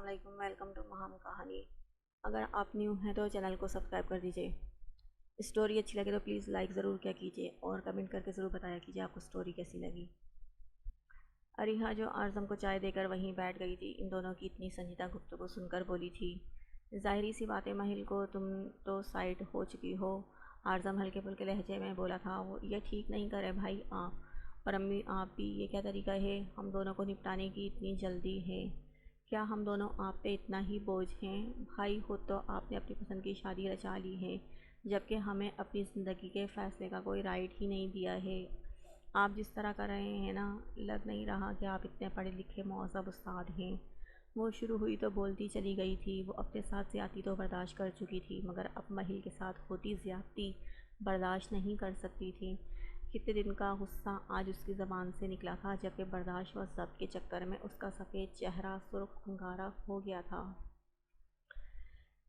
علیکم، welcome to مہام کہانی۔ اگر آپ نیو ہیں تو چینل کو سبسکرائب کر دیجئے۔ اسٹوری اچھی لگے تو پلیز لائک ضرور کیا کیجئے اور کمنٹ کر کے ضرور بتایا کیجئے آپ کو اسٹوری کیسی لگی۔ اریحا جو اعظم کو چائے دے کر وہیں بیٹھ گئی تھی، ان دونوں کی اتنی سنجیدہ گفتگو سن کر بولی تھی، ظاہری سی بات ہے مہل کو تم تو سائڈ ہو چکی ہو۔ اعظم ہلکے پھلکے لہجے میں بولا تھا، وہ یہ ٹھیک نہیں کرے بھائی آپ اور امی، آپ بھی یہ کیا طریقہ ہے؟ ہم دونوں کو نپٹانے کی اتنی جلدی ہے؟ کیا ہم دونوں آپ پہ اتنا ہی بوجھ ہیں؟ بھائی خود تو آپ نے اپنی پسند کی شادی رچا لی ہے، جبکہ ہمیں اپنی زندگی کے فیصلے کا کوئی رائٹ ہی نہیں دیا ہے۔ آپ جس طرح کر رہے ہیں نا، لگ نہیں رہا کہ آپ اتنے پڑھے لکھے مہذب استاد ہیں۔ وہ شروع ہوئی تو بولتی چلی گئی تھی، وہ اپنے ساتھ زیادتی تو برداشت کر چکی تھی، مگر اب مہل کے ساتھ ہوتی زیادتی برداشت نہیں کر سکتی تھی۔ کتنے دن کا غصہ آج اس کی زبان سے نکلا تھا، جبکہ برداشت و ضبط کے چکر میں اس کا سفید چہرہ سرخ انگارہ ہو گیا تھا۔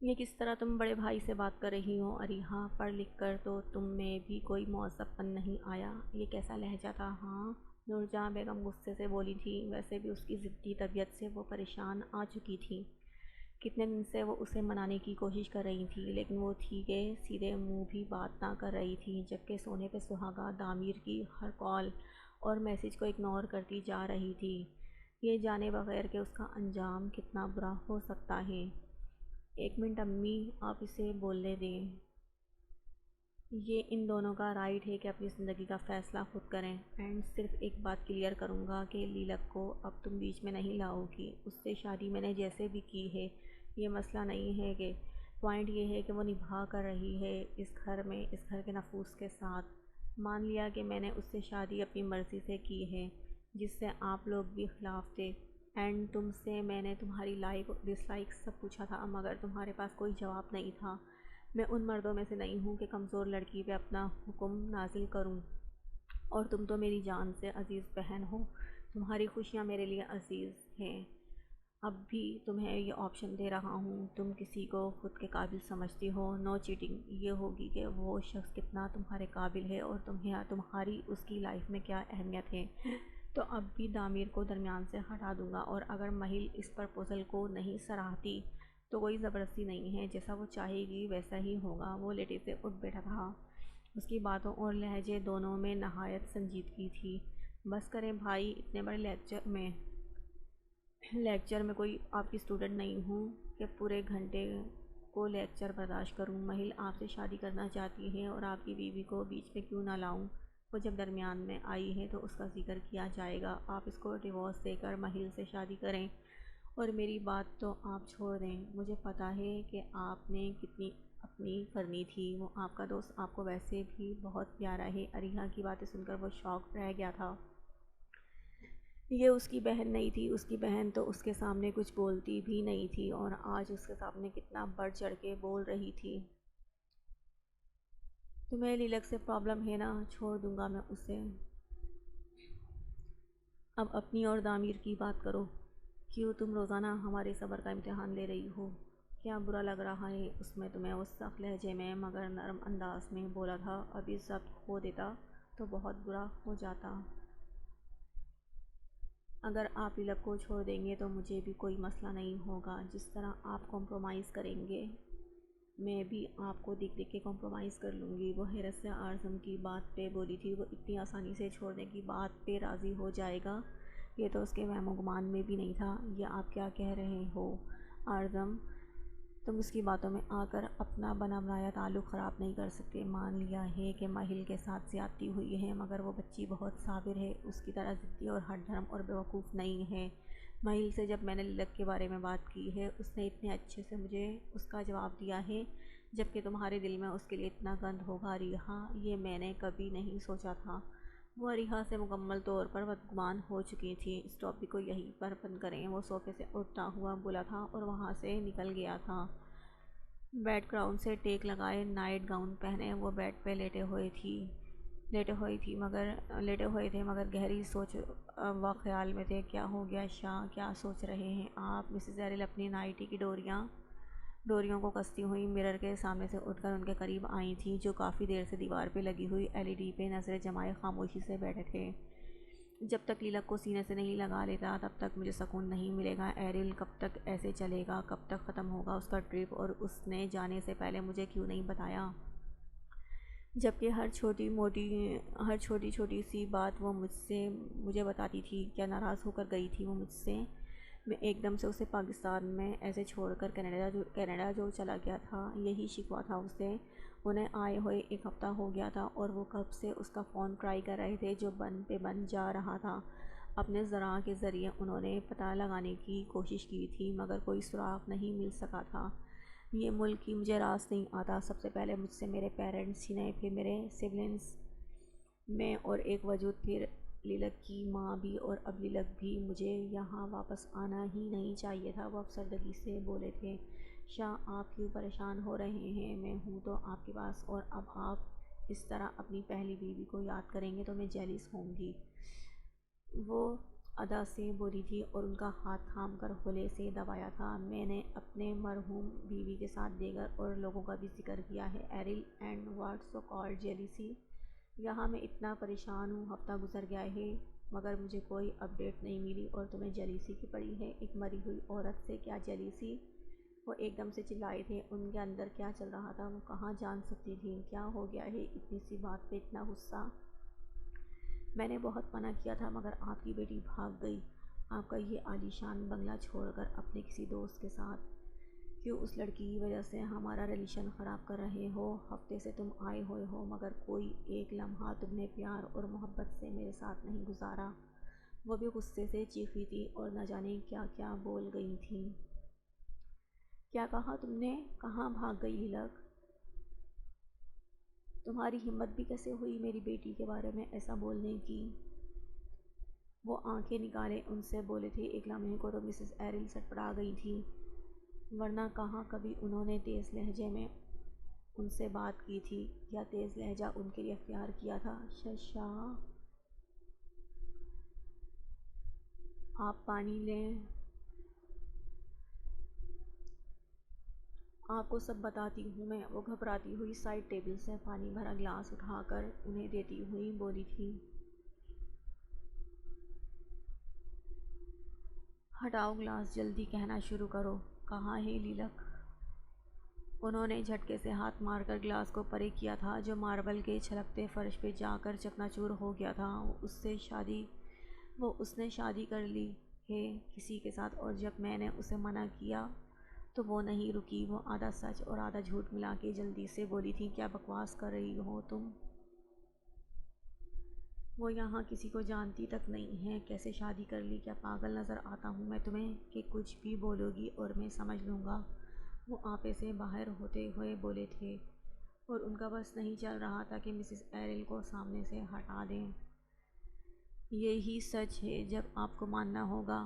یہ کس طرح تم بڑے بھائی سے بات کر رہی ہو اریحا؟ پڑھ لکھ کر تو تم میں بھی کوئی مہذب پن نہیں آیا؟ یہ کیسا لہجہ تھا ہاں؟ نور جہاں بیگم غصے سے بولی تھی، ویسے بھی اس کی ضدی طبیعت سے وہ پریشان آ چکی تھی۔ کتنے دن سے وہ اسے منانے کی کوشش کر رہی تھی، لیکن وہ تھی کہ سیدھے منہ بھی بات نہ کر رہی تھی، جبکہ سونے پہ سہاگا دامیر کی ہر کال اور میسج کو اگنور کرتی جا رہی تھی، یہ جانے بغیر کہ اس کا انجام کتنا برا ہو سکتا ہے۔ ایک منٹ امی، آپ اسے بولنے دیں۔ یہ ان دونوں کا رائٹ ہے کہ اپنی زندگی کا فیصلہ خود کریں۔ اینڈ صرف ایک بات کلیئر کروں گا کہ لیلک کو اب تم بیچ میں نہیں لاؤ گی۔ اس سے شادی میں نے جیسے بھی کی ہے، یہ مسئلہ نہیں ہے کہ پوائنٹ یہ ہے کہ وہ نبھا کر رہی ہے اس گھر میں، اس گھر کے نفوس کے ساتھ۔ مان لیا کہ میں نے اس سے شادی اپنی مرضی سے کی ہے، جس سے آپ لوگ بھی خلاف تھے، اینڈ تم سے میں نے تمہاری لائک ڈس لائک سب پوچھا تھا، مگر تمہارے پاس کوئی جواب نہیں تھا۔ میں ان مردوں میں سے نہیں ہوں کہ کمزور لڑکی پہ اپنا حکم نازل کروں، اور تم تو میری جان سے عزیز بہن ہو، تمہاری خوشیاں میرے لیے عزیز ہیں۔ اب بھی تمہیں یہ آپشن دے رہا ہوں، تم کسی کو خود کے قابل سمجھتی ہو، نو چیٹنگ۔ یہ ہوگی کہ وہ شخص کتنا تمہارے قابل ہے اور تمہاری اس کی لائف میں کیا اہمیت ہے۔ تو اب بھی دامیر کو درمیان سے ہٹا دوں گا، اور اگر مہل اس پرپوزل کو نہیں سراہتی تو کوئی زبردستی نہیں ہے، جیسا وہ چاہے گی ویسا ہی ہوگا۔ وہ لیٹے سے اٹھ بیٹھا تھا، اس کی باتوں اور لہجے دونوں میں نہایت سنجیدگی تھی۔ بس کریں بھائی، اتنے بڑے لیکچر میں کوئی آپ کی اسٹوڈنٹ نہیں ہوں کہ پورے گھنٹے کو لیکچر برداشت کروں۔ مہل آپ سے شادی کرنا چاہتی ہے اور آپ کی بیوی کو بیچ میں کیوں نہ لاؤں؟ وہ جب درمیان میں آئی ہے تو اس کا ذکر کیا جائے گا۔ آپ اس کو ڈیورس دے کر مہل سے شادی کریں، اور میری بات تو آپ چھوڑ دیں۔ مجھے پتہ ہے کہ آپ نے کتنی اپنی کرنی تھی، وہ آپ کا دوست آپ کو ویسے بھی بہت پیارا ہے۔ اریحا کی باتیں سن کر وہ شاک رہ گیا تھا۔ یہ اس کی بہن نہیں تھی، اس کی بہن تو اس کے سامنے کچھ بولتی بھی نہیں تھی، اور آج اس کے سامنے کتنا بڑھ چڑھ کے بول رہی تھی۔ تمہیں لیلک سے پرابلم ہے نا؟ چھوڑ دوں گا میں اسے۔ اب اپنی اور دامیر کی بات کرو۔ کیوں تم روزانہ ہمارے صبر کا امتحان لے رہی ہو؟ کیا برا لگ رہا ہے؟ اس میں تمہیں وہ سخت لہجے میں مگر نرم انداز میں بولا تھا۔ ابھی ضبط کھو دیتا تو بہت برا ہو جاتا۔ اگر آپ لیلک کو چھوڑ دیں گے تو مجھے بھی کوئی مسئلہ نہیں ہوگا۔ جس طرح آپ کمپرومائز کریں گے، میں بھی آپ کو دیکھ دیکھ کے کمپرومائز کر لوں گی۔ وہ حیرت سے اعظم کی بات پہ بولی تھی، وہ اتنی آسانی سے چھوڑنے کی بات پہ راضی ہو جائے گا؟ یہ تو اس کے وہم و گمان میں بھی نہیں تھا۔ یہ آپ کیا کہہ رہے ہو اعظم؟ تم اس کی باتوں میں آ کر اپنا بنا بنایا تعلق خراب نہیں کر سکتے۔ مان لیا ہے کہ مہل کے ساتھ زیادتی ہوئی ہے، مگر وہ بچی بہت صابر ہے، اس کی طرح ضدی اور ہٹ دھرم اور بیوقوف نہیں ہے۔ مہل سے جب میں نے لیلک کے بارے میں بات کی ہے، اس نے اتنے اچھے سے مجھے اس کا جواب دیا ہے، جبکہ تمہارے دل میں اس کے لیے اتنا گند ہوگا اریحا، یہ میں نے کبھی نہیں سوچا تھا۔ وہ اریحا سے مکمل طور پر بدگمان ہو چکی تھی۔ اس ٹاپک کو یہیں پر بند کریں، وہ صوفے سے اٹھتا ہوا بولا تھا اور وہاں سے نکل گیا تھا۔ بیک گراؤنڈ سے ٹیک لگائے، نائٹ گاؤن پہنے وہ بیڈ پہ لیٹے ہوئے تھے مگر گہری سوچ و خیال میں تھے۔ کیا ہو گیا شاہ، کیا سوچ رہے ہیں آپ؟ مسز ایرل اپنی نائٹی کی ڈوریوں کو کستی ہوئی مرر کے سامنے سے اٹھ کر ان کے قریب آئی تھیں، جو کافی دیر سے دیوار پہ لگی ہوئی ایل ای ڈی پہ نظریں جمائے خاموشی سے بیٹھے تھے۔ جب تک لیلک کو سینے سے نہیں لگا لیتا تب تک مجھے سکون نہیں ملے گا۔ ایرل کب تک ایسے چلے گا؟ کب تک ختم ہوگا اس کا ٹرپ؟ اور اس نے جانے سے پہلے مجھے کیوں نہیں بتایا؟ جبکہ ہر چھوٹی چھوٹی سی بات وہ مجھے بتاتی تھی۔ کیا ناراض ہو کر گئی تھی وہ مجھ سے؟ میں ایک دم سے اسے پاکستان میں ایسے چھوڑ کر کینیڈا جو چلا گیا تھا، یہی شکوہ تھا اسے۔ انہیں آئے ہوئے ایک ہفتہ ہو گیا تھا اور وہ کب سے اس کا فون ٹرائی کر رہے تھے جو بند پہ بند جا رہا تھا۔ اپنے ذرائع کے ذریعے انہوں نے پتہ لگانے کی کوشش کی تھی مگر کوئی سراغ نہیں مل سکا تھا۔ یہ ملک ہی مجھے راس نہیں آتا۔ سب سے پہلے مجھ سے میرے پیرنٹس چھینے، پھر میرے سبلنگز میں اور ایک وجود، پھر لیلک کی ماں بھی، اور اب لیلک بھی۔ مجھے یہاں واپس آنا ہی نہیں چاہیے تھا۔ وہ افسردگی سے بولے تھے۔ شاہ آپ کیوں پریشان ہو رہے ہیں؟ میں ہوں تو آپ کے پاس، اور اب آپ اس طرح اپنی پہلی بیوی کو یاد کریں گے تو میں جیلس ہوں گی، وہ ادا سے بولی تھی اور ان کا ہاتھ تھام کر ہولے سے دبایا تھا۔ میں نے اپنے مرحوم بیوی کے ساتھ دیگر اور لوگوں کا بھی ذکر کیا ہے Earl, and what so called jealousy. یہاں میں اتنا پریشان ہوں، ہفتہ گزر گیا ہے مگر مجھے کوئی اپڈیٹ نہیں ملی، اور تمہیں جیلیسی کی پڑی ہے؟ ایک مری ہوئی عورت سے کیا جیلیسی؟ وہ ایک دم سے چلائے تھے۔ ان کے اندر کیا چل رہا تھا وہ کہاں جان سکتی تھی؟ کیا ہو گیا ہے اتنی سی بات پہ اتنا غصہ؟ میں نے بہت منع کیا تھا مگر آپ کی بیٹی بھاگ گئی، آپ کا یہ عالی شان بنگلہ چھوڑ کر اپنے کسی دوست کے ساتھ۔ کیوں اس لڑکی کی وجہ سے ہمارا ریلیشن خراب کر رہے ہو؟ ہفتے سے تم آئے ہوئے ہو مگر کوئی ایک لمحہ تم نے پیار اور محبت سے میرے ساتھ نہیں گزارا۔ وہ بھی غصے سے چیخی تھی اور نہ جانے کیا کیا بول گئی تھیں۔ کیا کہا تم نے؟ کہاں بھاگ گئی لیلک؟ تمہاری ہمت بھی کیسے ہوئی میری بیٹی کے بارے میں ایسا بولنے کی؟ وہ آنکھیں نکالے ان سے بولے تھے۔ ایک لمحے کو تو مسز ایرل سٹپٹا گئی تھی، ورنہ کہاں کبھی انہوں نے تیز لہجے میں ان سے بات کی تھی یا تیز لہجہ ان کے لیے اختیار کیا تھا۔ شاہ آپ پانی لیں، آپ کو سب بتاتی ہوں میں۔ وہ گھبراتی ہوئی سائڈ ٹیبل سے پانی بھرا گلاس اٹھا کر انہیں دیتی ہوئی بولی تھی۔ ہٹاؤ گلاس، جلدی کہنا شروع کرو۔ کہاں ہے لیلک؟ انہوں نے جھٹکے سے ہاتھ مار کر گلاس کو پرے کیا تھا جو ماربل کے چھلکتے فرش پہ جا کر چکنا چور ہو گیا تھا۔ اس نے شادی کر لی ہے کسی کے ساتھ، اور جب میں نے اسے منع کیا تو وہ نہیں رکی۔ وہ آدھا سچ اور آدھا جھوٹ ملا کے جلدی سے بولی تھی۔ کیا بکواس کر رہی ہو تم؟ وہ یہاں کسی کو جانتی تک نہیں ہے، کیسے شادی کر لی؟ کیا پاگل نظر آتا ہوں میں تمہیں کہ کچھ بھی بولو گی اور میں سمجھ لوں گا؟ وہ آپے سے باہر ہوتے ہوئے بولے تھے، اور ان کا بس نہیں چل رہا تھا کہ مسز ایرل کو سامنے سے ہٹا دیں۔ یہی سچ ہے جب آپ کو ماننا ہوگا،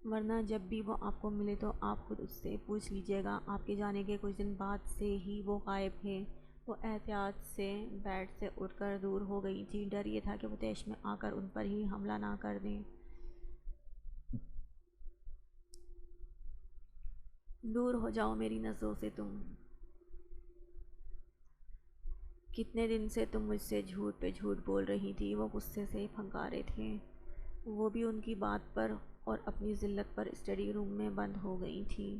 ورنہ جب بھی وہ آپ کو ملے تو آپ خود اس سے پوچھ لیجیے گا۔ آپ کے جانے کے کچھ دن بعد سے ہی وہ غائب ہے۔ وہ احتیاط سے بیڈ سے اٹھ کر دور ہو گئی تھی۔ ڈر یہ تھا کہ وہ تیش میں آ کر ان پر ہی حملہ نہ کر دیں۔ دور ہو جاؤ میری نظروں سے تم۔ کتنے دن سے تم مجھ سے جھوٹ پہ جھوٹ بول رہی تھی؟ وہ غصے سے پھنکارے تھے۔ وہ بھی ان کی بات پر اور اپنی ذلت پر اسٹڈی روم میں بند ہو گئی تھی۔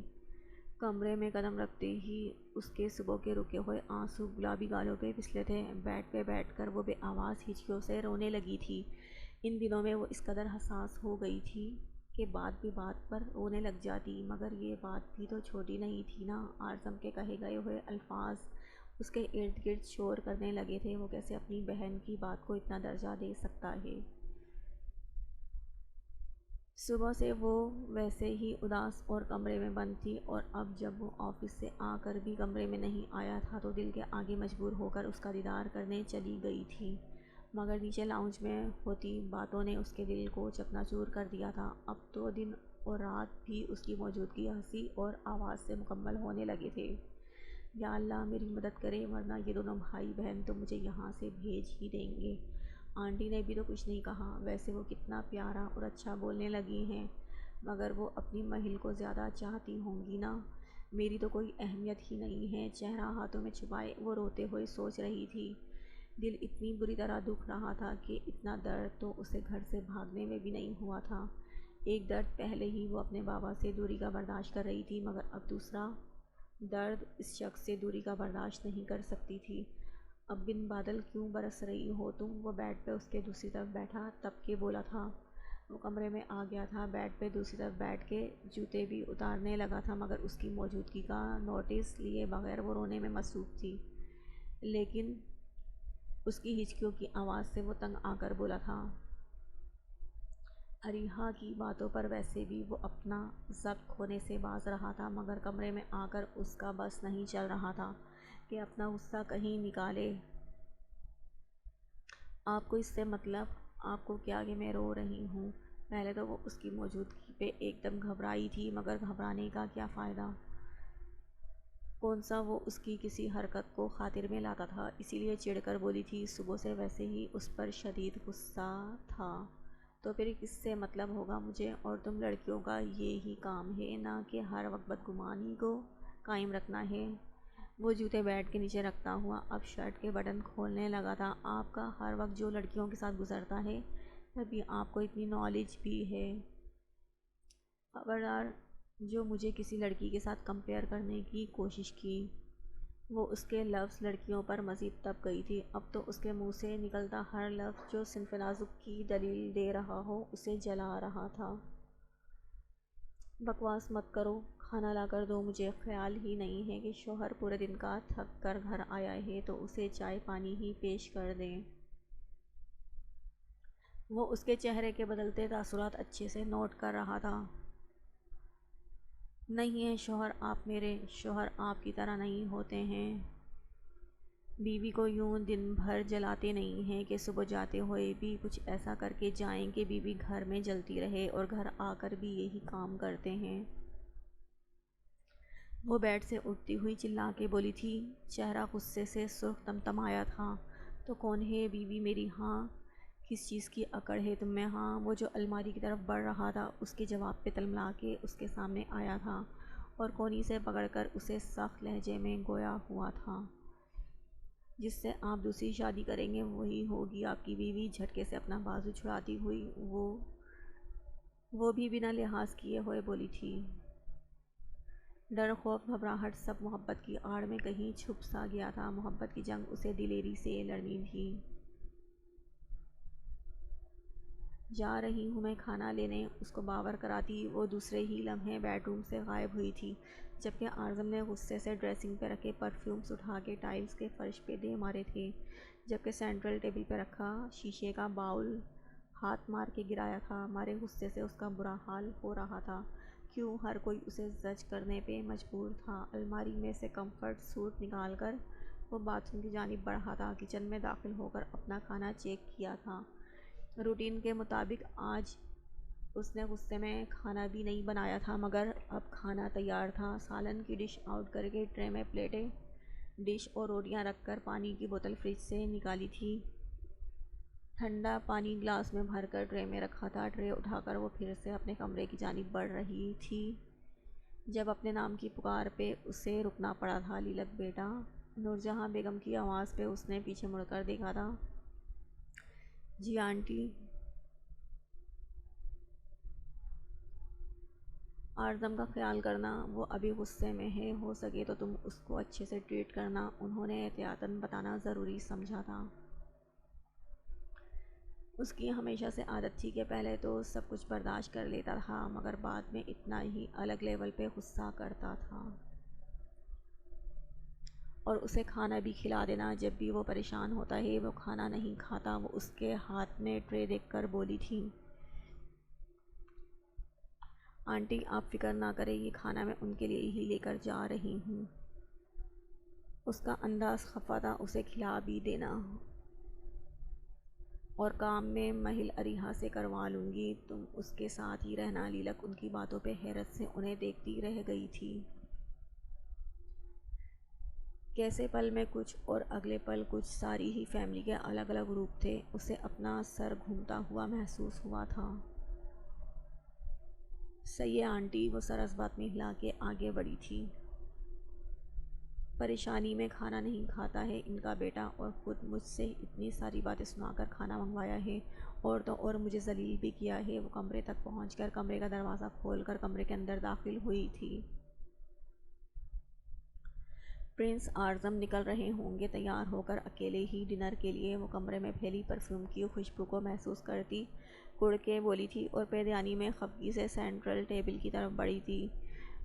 کمرے میں قدم رکھتے ہی اس کے صبح کے رکے ہوئے آنسو گلابی گالوں پہ پھسلے تھے۔ بیڈ پہ بیٹھ کر وہ بے آواز ہچکیوں سے رونے لگی تھی۔ ان دنوں میں وہ اس قدر حساس ہو گئی تھی کہ بات بھی بات پر رونے لگ جاتی، مگر یہ بات بھی تو چھوٹی نہیں تھی نا۔ اعظم کے کہے گئے ہوئے الفاظ اس کے ارد گرد شور کرنے لگے تھے۔ وہ کیسے اپنی بہن کی بات کو اتنا درجہ دے سکتا ہے؟ صبح سے وہ ویسے ہی اداس اور کمرے میں بند تھی، اور اب جب وہ آفس سے آ کر بھی کمرے میں نہیں آیا تھا تو دل کے آگے مجبور ہو کر اس کا دیدار کرنے چلی گئی تھی، مگر نیچے لاؤنج میں ہوتی باتوں نے اس کے دل کو چکنا چور کر دیا تھا۔ اب تو دن اور رات بھی اس کی موجودگی ہنسی اور آواز سے مکمل ہونے لگے تھے۔ یا اللہ میری مدد کرے، ورنہ یہ دونوں بھائی بہن تو مجھے یہاں سے بھیج ہی دیں گے۔ آنٹی نے بھی تو کچھ نہیں کہا، ویسے وہ کتنا پیارا اور اچھا بولنے لگی ہیں، مگر وہ اپنی مہل کو زیادہ چاہتی ہوں گی نا، میری تو کوئی اہمیت ہی نہیں ہے۔ چہرہ ہاتھوں میں چھپائے وہ روتے ہوئے سوچ رہی تھی، دل اتنی بری طرح دکھ رہا تھا کہ اتنا درد تو اسے گھر سے بھاگنے میں بھی نہیں ہوا تھا۔ ایک درد پہلے ہی وہ اپنے بابا سے دوری کا برداشت کر رہی تھی، مگر اب دوسرا درد اس شخص سے دوری کا برداشت نہیں کر سکتی تھی۔ اب بن بادل کیوں برس رہی ہو تم؟ وہ بیڈ پہ اس کے دوسری طرف بیٹھا تب کے بولا تھا۔ وہ کمرے میں آ گیا تھا، بیڈ پہ دوسری طرف بیٹھ کے جوتے بھی اتارنے لگا تھا، مگر اس کی موجودگی کا نوٹس لیے بغیر وہ رونے میں مصروف تھی۔ لیکن اس کی ہچکیوں کی آواز سے وہ تنگ آ کر بولا تھا۔ اریحا کی باتوں پر ویسے بھی وہ اپنا ضبط کھونے سے باز رہا تھا، مگر کمرے میں آ کر اس کا بس نہیں چل رہا تھا کہ اپنا غصہ کہیں نکالے۔ آپ کو اس سے مطلب؟ آپ کو کیا کہ میں رو رہی ہوں؟ پہلے تو وہ اس کی موجودگی پہ ایک دم گھبرائی تھی، مگر گھبرانے کا کیا فائدہ؟ کون سا وہ اس کی کسی حرکت کو خاطر میں لاتا تھا؟ اسی لیے چڑھ کر بولی تھی۔ صبح سے ویسے ہی اس پر شدید غصہ تھا، تو پھر کس سے مطلب ہوگا مجھے؟ اور تم لڑکیوں کا یہ ہی کام ہے نا کہ ہر وقت بدگمانی کو قائم رکھنا ہے۔ وہ جوتے بیڈ کے نیچے رکھتا ہوا اب شرٹ کے بٹن کھولنے لگا تھا۔ آپ کا ہر وقت جو لڑکیوں کے ساتھ گزرتا ہے، تبھی آپ کو اتنی نالج بھی ہے؟ خبردار جو مجھے کسی لڑکی کے ساتھ کمپیئر کرنے کی کوشش کی۔ وہ اس کے لفظ لڑکیوں پر مزید تپ گئی تھی۔ اب تو اس کے منہ سے نکلتا ہر لفظ جو صنف نازک کی دلیل دے رہا ہو اسے جلا رہا تھا۔ بکواس مت کرو، کھانا لا کر دو۔ مجھے خیال ہی نہیں ہے کہ شوہر پورے دن کا تھک کر گھر آیا ہے تو اسے چائے پانی ہی پیش کر دیں۔ وہ اس کے چہرے کے بدلتے تاثرات اچھے سے نوٹ کر رہا تھا۔ نہیں ہے شوہر، آپ میرے شوہر آپ کی طرح نہیں ہوتے ہیں۔ بیوی کو یوں دن بھر جلاتے نہیں ہیں کہ صبح جاتے ہوئے بھی کچھ ایسا کر کے جائیں کہ بیوی گھر میں جلتی رہے، اور گھر آ کر بھی یہی کام کرتے ہیں۔ وہ بیڈ سے اٹھتی ہوئی چلا کے بولی تھی، چہرہ غصے سے سرخ تمتمایا تھا۔ تو کون ہے بیوی میری؟ ہاں، کس چیز کی اکڑ ہے تم میں؟ ہاں، وہ جو الماری کی طرف بڑھ رہا تھا اس کے جواب پہ تلملا کے اس کے سامنے آیا تھا اور کونی سے پکڑ کر اسے سخت لہجے میں گویا ہوا تھا، جس سے آپ دوسری شادی کریں گے وہی ہوگی آپ کی بیوی۔ جھٹکے سے اپنا بازو چھڑاتی ہوئی وہ بھی بنا لحاظ کیے ہوئے بولی تھی۔ ڈر، خوف، گھبراہٹ سب محبت کی آڑ میں کہیں چھپ سا گیا تھا۔ محبت کی جنگ اسے دلیری سے لڑنی تھی۔ جا رہی ہوں میں کھانا لینے، اس کو باور کراتی وہ دوسرے ہی لمحے بیڈ روم سے غائب ہوئی تھی، جبکہ اعظم نے غصے سے ڈریسنگ پہ رکھے پرفیومز اٹھا کے ٹائلز کے فرش پہ دے مارے تھے، جبکہ سینٹرل ٹیبل پہ رکھا شیشے کا باؤل ہاتھ مار کے گرایا تھا۔ مارے غصے سے اس کا برا حال ہو رہا تھا۔ کیوں ہر کوئی اسے زج کرنے پہ مجبور تھا؟ الماری میں سے کمفرٹ سوٹ نکال کر وہ باتھ روم کی جانب بڑھا تھا۔ کچن میں داخل ہو کر اپنا کھانا چیک کیا تھا۔ روٹین کے مطابق آج اس نے غصے میں کھانا بھی نہیں بنایا تھا، مگر اب کھانا تیار تھا۔ سالن کی ڈش آؤٹ کر کے ٹرے میں پلیٹیں، ڈش اور روٹیاں رکھ کر پانی کی بوتل فریج سے نکالی تھی۔ ٹھنڈا پانی گلاس میں بھر کر ٹرے میں رکھا تھا۔ ٹرے اٹھا کر وہ پھر سے اپنے کمرے کی جانب بڑھ رہی تھی جب اپنے نام کی پکار پہ اسے رکنا پڑا تھا۔ لیلک بیٹا، نورجہاں بیگم کی آواز پہ اس نے پیچھے مڑ کر دیکھا تھا۔ جی آنٹی۔ اعظم کا خیال کرنا، وہ ابھی غصے میں ہے، ہو سکے تو تم اس کو اچھے سے ٹریٹ کرنا، انہوں نے احتیاطاً بتانا ضروری سمجھا تھا۔ اس کی ہمیشہ سے عادت تھی کہ پہلے تو سب کچھ برداشت کر لیتا تھا، مگر بعد میں اتنا ہی الگ لیول پہ غصہ کرتا تھا۔ اور اسے کھانا بھی کھلا دینا، جب بھی وہ پریشان ہوتا ہے وہ کھانا نہیں کھاتا۔ وہ اس کے ہاتھ میں ٹرے دیکھ کر بولی تھی، آنٹی آپ فکر نہ کریں، یہ کھانا میں ان کے لیے ہی لے کر جا رہی ہوں۔ اس کا انداز خفا تھا، اسے کھلا بھی دینا اور کام میں مہل اریحا سے کروا لوں گی، تم اس کے ساتھ ہی رہنا۔ لیلک ان کی باتوں پہ حیرت سے انہیں دیکھتی رہ گئی تھی۔ کیسے پل میں کچھ اور اگلے پل کچھ، ساری ہی فیملی کے الگ الگ روپ تھے۔ اسے اپنا سر گھومتا ہوا محسوس ہوا تھا۔ صحیح ہے آنٹی، وہ سر اس بات میں ہلا کے آگے بڑھی تھی۔ پریشانی میں کھانا نہیں کھاتا ہے ان کا بیٹا، اور خود مجھ سے اتنی ساری باتیں سنا کر کھانا منگوایا ہے، اور تو اور مجھے ذلیل بھی کیا ہے۔ وہ کمرے تک پہنچ کر کمرے کا دروازہ کھول کر کمرے کے اندر داخل ہوئی تھی۔ پرنس اعظم نکل رہے ہوں گے تیار ہو کر اکیلے ہی ڈنر کے لیے۔ وہ کمرے میں پھیلی پرفیوم کی خوشبو کو محسوس کرتی کڑ کے بولی تھی، اور پیدانی میں خفگی سے سینٹرل ٹیبل کی طرف بڑھی تھی،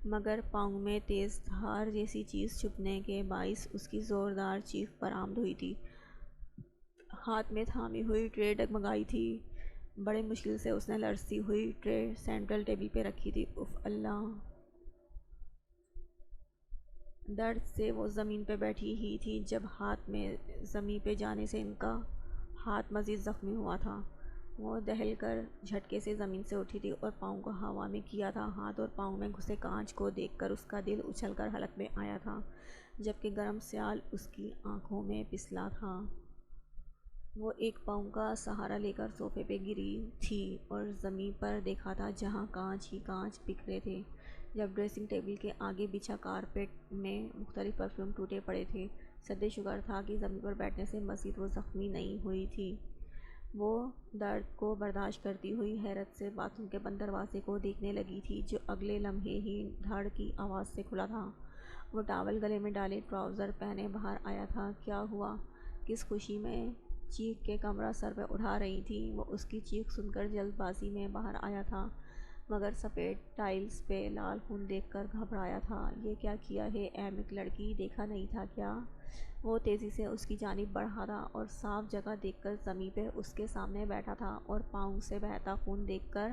مگر پاؤں میں تیز دھار جیسی چیز چبھنے کے باعث اس کی زوردار چیخ برآمد ہوئی تھی۔ ہاتھ میں تھامی ہوئی ٹرے ڈگمگائی تھی۔ بڑے مشکل سے اس نے لرزتی ہوئی ٹرے سینٹرل ٹیبل پہ رکھی تھی۔ اف اللہ! درد سے وہ زمین پہ بیٹھی ہی تھی جب ہاتھ میں زمیں پہ جانے سے ان کا ہاتھ مزید زخمی ہوا تھا۔ وہ دہل کر جھٹکے سے زمین سے اٹھی تھی اور پاؤں کو ہوا میں کیا تھا۔ ہاتھ اور پاؤں میں گھسے کانچ کو دیکھ کر اس کا دل اچھل کر حلق میں آیا تھا، جبکہ گرم سیال اس کی آنکھوں میں پسلا تھا۔ وہ ایک پاؤں کا سہارا لے کر صوفے پہ گری تھی اور زمیں پر دیکھا تھا جہاں کانچ ہی کانچ بکھرے تھے۔ جب ڈریسنگ ٹیبل کے آگے بچھا کارپیٹ میں مختلف پرفیوم ٹوٹے پڑے تھے، سدے شکر تھا کہ زمین پر بیٹھنے سے مزید وہ زخمی نہیں ہوئی تھی۔ وہ درد کو برداشت کرتی ہوئی حیرت سے باتھ روم کے بند دروازے کو دیکھنے لگی تھی، جو اگلے لمحے ہی دھڑ کی آواز سے کھلا تھا۔ وہ ٹاول گلے میں ڈالے ٹراؤزر پہنے باہر آیا تھا۔ کیا ہوا؟ کس خوشی میں چیخ کے کمرہ سر پہ اٹھا رہی تھی۔ وہ اس کی چیخ سن کر جلد بازی میں باہر آیا تھا، مگر سفید ٹائلز پہ لال خون دیکھ کر گھبرایا تھا۔ یہ کیا کیا ہے احمق لڑکی، دیکھا نہیں تھا کیا؟ وہ تیزی سے اس کی جانب بڑھا تھا اور صاف جگہ دیکھ کر زمیں پہ اس کے سامنے بیٹھا تھا اور پاؤں سے بہتا خون دیکھ کر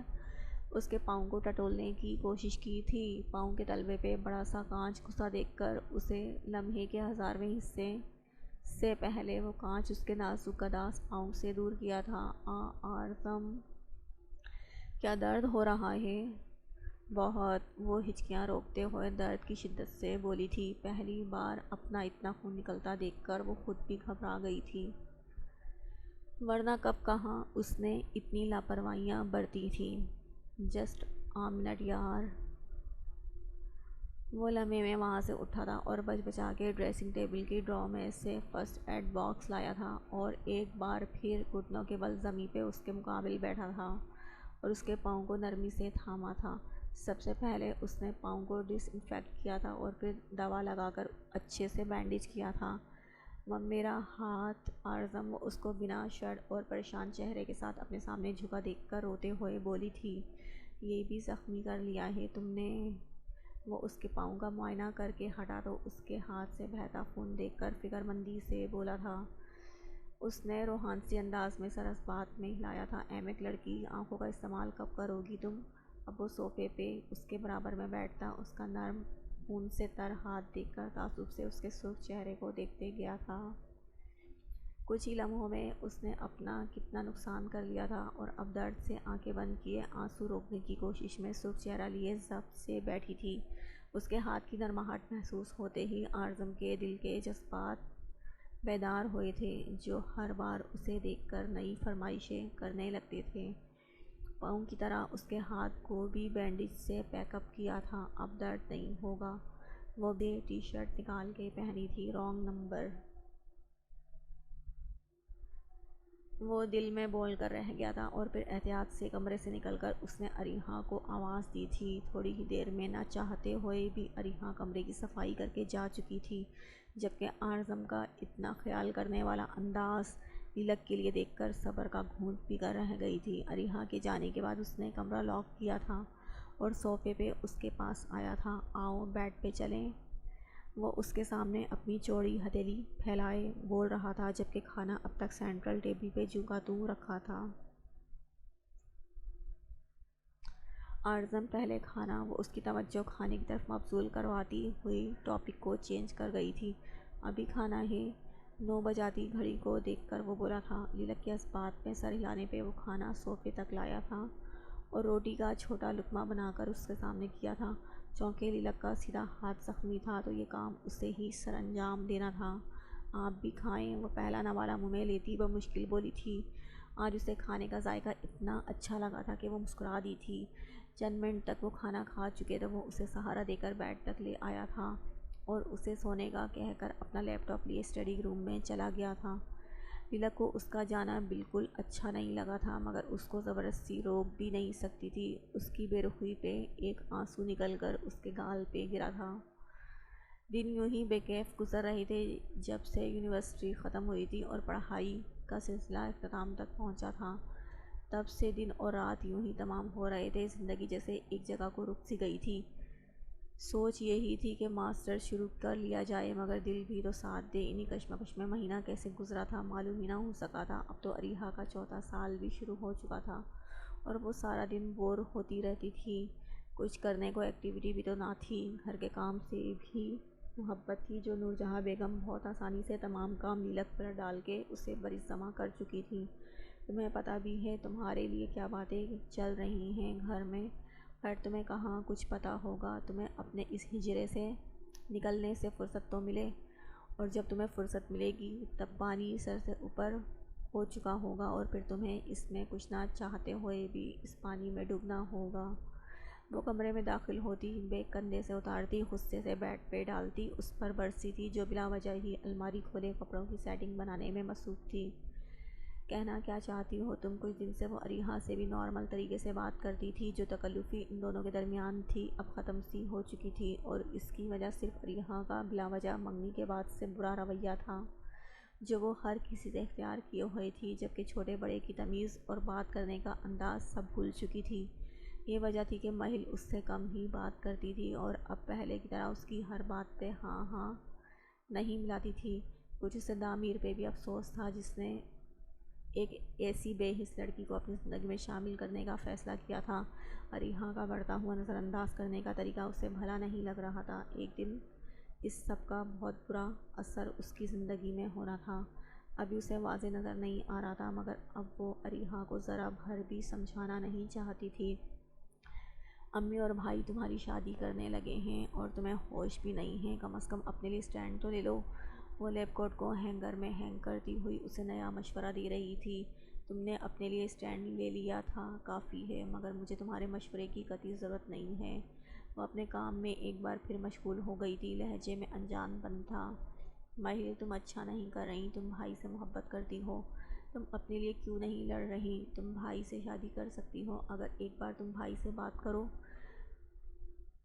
اس کے پاؤں کو ٹٹولنے کی کوشش کی تھی۔ پاؤں کے تلوے پہ بڑا سا کانچ گھسا دیکھ کر اسے لمحے کے 1000ویں حصے سے پہلے وہ کانچ اس کے نازک گداز پاؤں سے دور کیا تھا۔ اعظم! کیا درد ہو رہا ہے؟ بہت! وہ ہچکیاں روکتے ہوئے درد کی شدت سے بولی تھی۔ پہلی بار اپنا اتنا خون نکلتا دیکھ کر وہ خود بھی گھبرا گئی تھی، ورنہ کب کہاں اس نے اتنی لاپرواہیاں برتی تھیں۔ جسٹ آ منٹ یار! وہ لمحے میں وہاں سے اٹھا تھا اور بچ بچا کے ڈریسنگ ٹیبل کی ڈرا میں سے فرسٹ ایڈ باکس لایا تھا اور ایک بار پھر گھٹنوں کے بل زمیں پہ اس کے مقابل بیٹھا تھا اور اس کے پاؤں کو نرمی سے تھاما تھا۔ سب سے پہلے اس نے پاؤں کو ڈس انفیکٹ کیا تھا اور پھر دوا لگا کر اچھے سے بینڈیج کیا تھا۔ میرا ہاتھ! اعظم! وہ اس کو بنا شرٹ اور پریشان چہرے کے ساتھ اپنے سامنے جھکا دیکھ کر روتے ہوئے بولی تھی، یہ بھی زخمی کر لیا ہے تم نے؟ وہ اس کے پاؤں کا معائنہ کر کے ہٹا تو اس کے ہاتھ سے بہتا خون دیکھ کر فکر مندی سے بولا تھا۔ اس نے روحانسی انداز میں سر اس بات میں ہلایا تھا، احمق لڑکی، آنکھوں کا استعمال کب کرو گی تم؟ اب وہ صوفے پہ اس کے برابر میں بیٹھتا اس کا نرم خون سے تر ہاتھ دیکھ کر تعصب سے اس کے سرخ چہرے کو دیکھتے گیا تھا۔ کچھ ہی لمحوں میں اس نے اپنا کتنا نقصان کر لیا تھا، اور اب درد سے آنکھیں بند کیے آنسو روکنے کی کوشش میں سرخ چہرہ لیے ضبط سے بیٹھی تھی۔ اس کے ہاتھ کی نرماہٹ محسوس ہوتے ہی اعظم کے دل کے جذبات بیدار ہوئے تھے، جو ہر بار اسے دیکھ کر نئی فرمائشیں کرنے لگتے تھے۔ پاؤں کی طرح اس کے ہاتھ کو بھی بینڈیج سے پیک اپ کیا تھا۔ اب درد نہیں ہوگا۔ وہ بھی ٹی شرٹ نکال کے پہنی تھی، رانگ نمبر! وہ دل میں بول کر رہ گیا تھا، اور پھر احتیاط سے کمرے سے نکل کر اس نے اریحا کو آواز دی تھی۔ تھوڑی ہی دیر میں نہ چاہتے ہوئے بھی اریحا کمرے کی صفائی کر کے جا چکی تھی، جبکہ اعظم کا اتنا خیال کرنے والا انداز لیلک کے لیے دیکھ کر صبر کا گھونٹ پی کر رہ گئی تھی۔ اریحا کے جانے کے بعد اس نے کمرہ لاک کیا تھا اور صوفے پہ اس کے پاس آیا تھا۔ آؤ بیڈ پہ چلیں! وہ اس کے سامنے اپنی چوڑی ہتھیلی پھیلائے بول رہا تھا، جبکہ کھانا اب تک سینٹرل ٹیبل پہ جوں کا توں رکھا تھا۔ اعظم! پہلے کھانا! وہ اس کی توجہ کھانے کی طرف مبذول کرواتی ہوئی ٹاپک کو چینج کر گئی تھی۔ ابھی کھانا ہے؟ 9 بجاتی گھڑی کو دیکھ کر وہ بولا تھا۔ لیلک کے اس بات میں سر ہلانے پہ وہ کھانا صوفے تک لایا تھا اور روٹی کا چھوٹا لقمہ بنا کر اس کے سامنے کیا تھا۔ چونکہ لیلک کا سیدھا ہاتھ زخمی تھا تو یہ کام اسے ہی سر انجام دینا تھا۔ آپ بھی کھائیں! وہ پہلا نوالہ منہ میں لیتی بمشکل بولی تھی۔ آج اسے کھانے کا ذائقہ اتنا اچھا لگا تھا کہ وہ مسکرا دی تھی۔ چند منٹ تک وہ کھانا کھا چکے تو وہ اسے سہارا دے کر بیڈ تک لے آیا تھا۔ اور اسے سونے کا کہہ کر اپنا لیپ ٹاپ لیے اسٹڈی روم میں چلا گیا تھا۔ للک کو اس کا جانا بالکل اچھا نہیں لگا تھا، مگر اس کو زبردستی روک بھی نہیں سکتی تھی۔ اس کی بے رخی پہ ایک آنسو نکل کر اس کے گال پہ گرا تھا۔ دن یوں ہی بے کیف گزر رہے تھے۔ جب سے یونیورسٹی ختم ہوئی تھی اور پڑھائی کا سلسلہ اختتام تک پہنچا تھا، تب سے دن اور رات یوں ہی تمام ہو رہے تھے۔ زندگی جیسے ایک جگہ کو رک سی گئی تھی۔ سوچ یہی تھی کہ ماسٹر شروع کر لیا جائے، مگر دل بھی تو ساتھ دے۔ انہی کشمکش میں مہینہ کیسے گزرا تھا معلوم ہی نہ ہو سکا تھا۔ اب تو اریحا کا چوتھا سال بھی شروع ہو چکا تھا اور وہ سارا دن بور ہوتی رہتی تھی۔ کچھ کرنے کو ایکٹیویٹی بھی تو نہ تھی۔ گھر کے کام سے بھی محبت تھی جو نور جہاں بیگم بہت آسانی سے تمام کام للک پر ڈال کے اسے برس جمع کر چکی تھی۔ تمہیں پتہ بھی ہے تمہارے لیے کیا باتیں چل رہی ہیں گھر میں؟ خیر تمہیں کہاں کچھ پتہ ہوگا۔ تمہیں اپنے اس ہجرے سے نکلنے سے فرصت تو ملے، اور جب تمہیں فرصت ملے گی تب پانی سر سے اوپر ہو چکا ہوگا اور پھر تمہیں اس میں کچھ نہ چاہتے ہوئے بھی اس پانی میں ڈوبنا ہوگا۔ وہ کمرے میں داخل ہوتی، بیگ کندھے سے اتارتی، غصے سے بیڈ پہ ڈالتی، اس پر برسی تھی جو بلا وجہ ہی الماری کھولے کپڑوں کی سیٹنگ بنانے میں مصروف تھی۔ کہنا کیا چاہتی ہو تم؟ کچھ دن سے وہ اریحا سے بھی نارمل طریقے سے بات کرتی تھی۔ جو تکلفی ان دونوں کے درمیان تھی اب ختم سی ہو چکی تھی، اور اس کی وجہ صرف اریحا کا بلا وجہ منگنی کے بعد سے برا رویہ تھا جو وہ ہر کسی سے اختیار کیے ہوئے تھی، جبکہ چھوٹے بڑے کی تمیز اور بات کرنے کا انداز سب بھول چکی تھی۔ یہ وجہ تھی کہ مہل اس سے کم ہی بات کرتی تھی اور اب پہلے کی طرح اس کی ہر بات پہ ہاں ہاں نہیں ملاتی تھی۔ کچھ اسے دامیر پہ بھی افسوس تھا جس نے ایک ایسی بے حس لڑکی کو اپنی زندگی میں شامل کرنے کا فیصلہ کیا تھا۔ اریحا کا بڑھتا ہوا نظر انداز کرنے کا طریقہ اسے بھلا نہیں لگ رہا تھا۔ ایک دن اس سب کا بہت برا اثر اس کی زندگی میں ہونا تھا۔ ابھی اسے واضح نظر نہیں آ رہا تھا، مگر اب وہ اریحا کو ذرا بھر بھی سمجھانا نہیں چاہتی تھی۔ امی اور بھائی تمہاری شادی کرنے لگے ہیں اور تمہیں ہوش بھی نہیں ہے، کم از کم اپنے لیے اسٹینڈ تو لے لو۔ وہ لیپ کوٹ کو ہینگر میں ہینگ کرتی ہوئی اسے نیا مشورہ دے رہی تھی۔ تم نے اپنے لیے اسٹینڈ لے لیا تھا، کافی ہے، مگر مجھے تمہارے مشورے کی قطعی ضرورت نہیں ہے۔ وہ اپنے کام میں ایک بار پھر مشغول ہو گئی تھی، لہجے میں انجان پن تھا۔ مہل تم اچھا نہیں کر رہی، تم بھائی سے محبت کرتی ہو، تم اپنے لیے کیوں نہیں لڑ رہی؟ تم بھائی سے شادی کر سکتی ہو اگر ایک بار تم بھائی سے بات کرو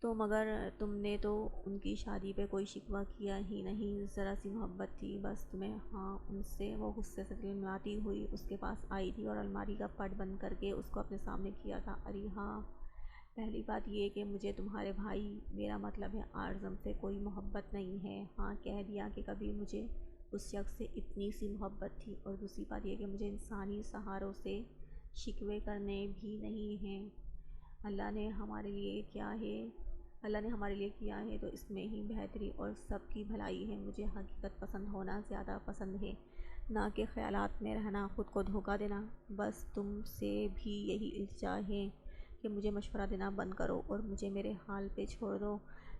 تو، مگر تم نے تو ان کی شادی پہ کوئی شکوہ کیا ہی نہیں، ذرا سی محبت تھی بس تمہیں۔ ہاں ان سے۔ وہ غصے سے تلملاتی ہوئی اس کے پاس آئی تھی اور الماری کا پٹ بند کر کے اس کو اپنے سامنے کیا تھا۔ اریحا، پہلی بات یہ کہ مجھے تمہارے بھائی، میرا مطلب ہے اعظم سے کوئی محبت نہیں ہے۔ ہاں کہہ دیا کہ کبھی مجھے اس شخص سے اتنی سی محبت تھی، اور دوسری بات یہ کہ مجھے انسانی سہاروں سے شکوے کرنے بھی نہیں ہیں۔ اللہ نے ہمارے لیے کیا ہے تو اس میں ہی بہتری اور سب کی بھلائی ہے۔ مجھے حقیقت پسند ہونا زیادہ پسند ہے، نہ کہ خیالات میں رہنا، خود کو دھوکہ دینا۔ بس تم سے بھی یہی التجا ہے کہ مجھے مشورہ دینا بند کرو اور مجھے میرے حال پہ چھوڑ دو۔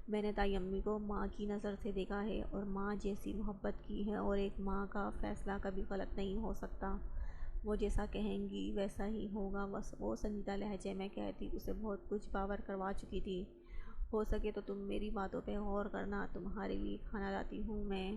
میں نے تائی امی کو ماں کی نظر سے دیکھا ہے اور ماں جیسی محبت کی ہے، اور ایک ماں کا فیصلہ کبھی غلط نہیں ہو سکتا۔ وہ جیسا کہیں گی ویسا ہی ہوگا۔ بس وہ سنجیدہ لہجے میں کہتی اسے بہت کچھ باور کروا چکی تھی۔ ہو سکے تو تم میری باتوں پہ غور کرنا، تمہارے لیے کھانا لاتی ہوں میں،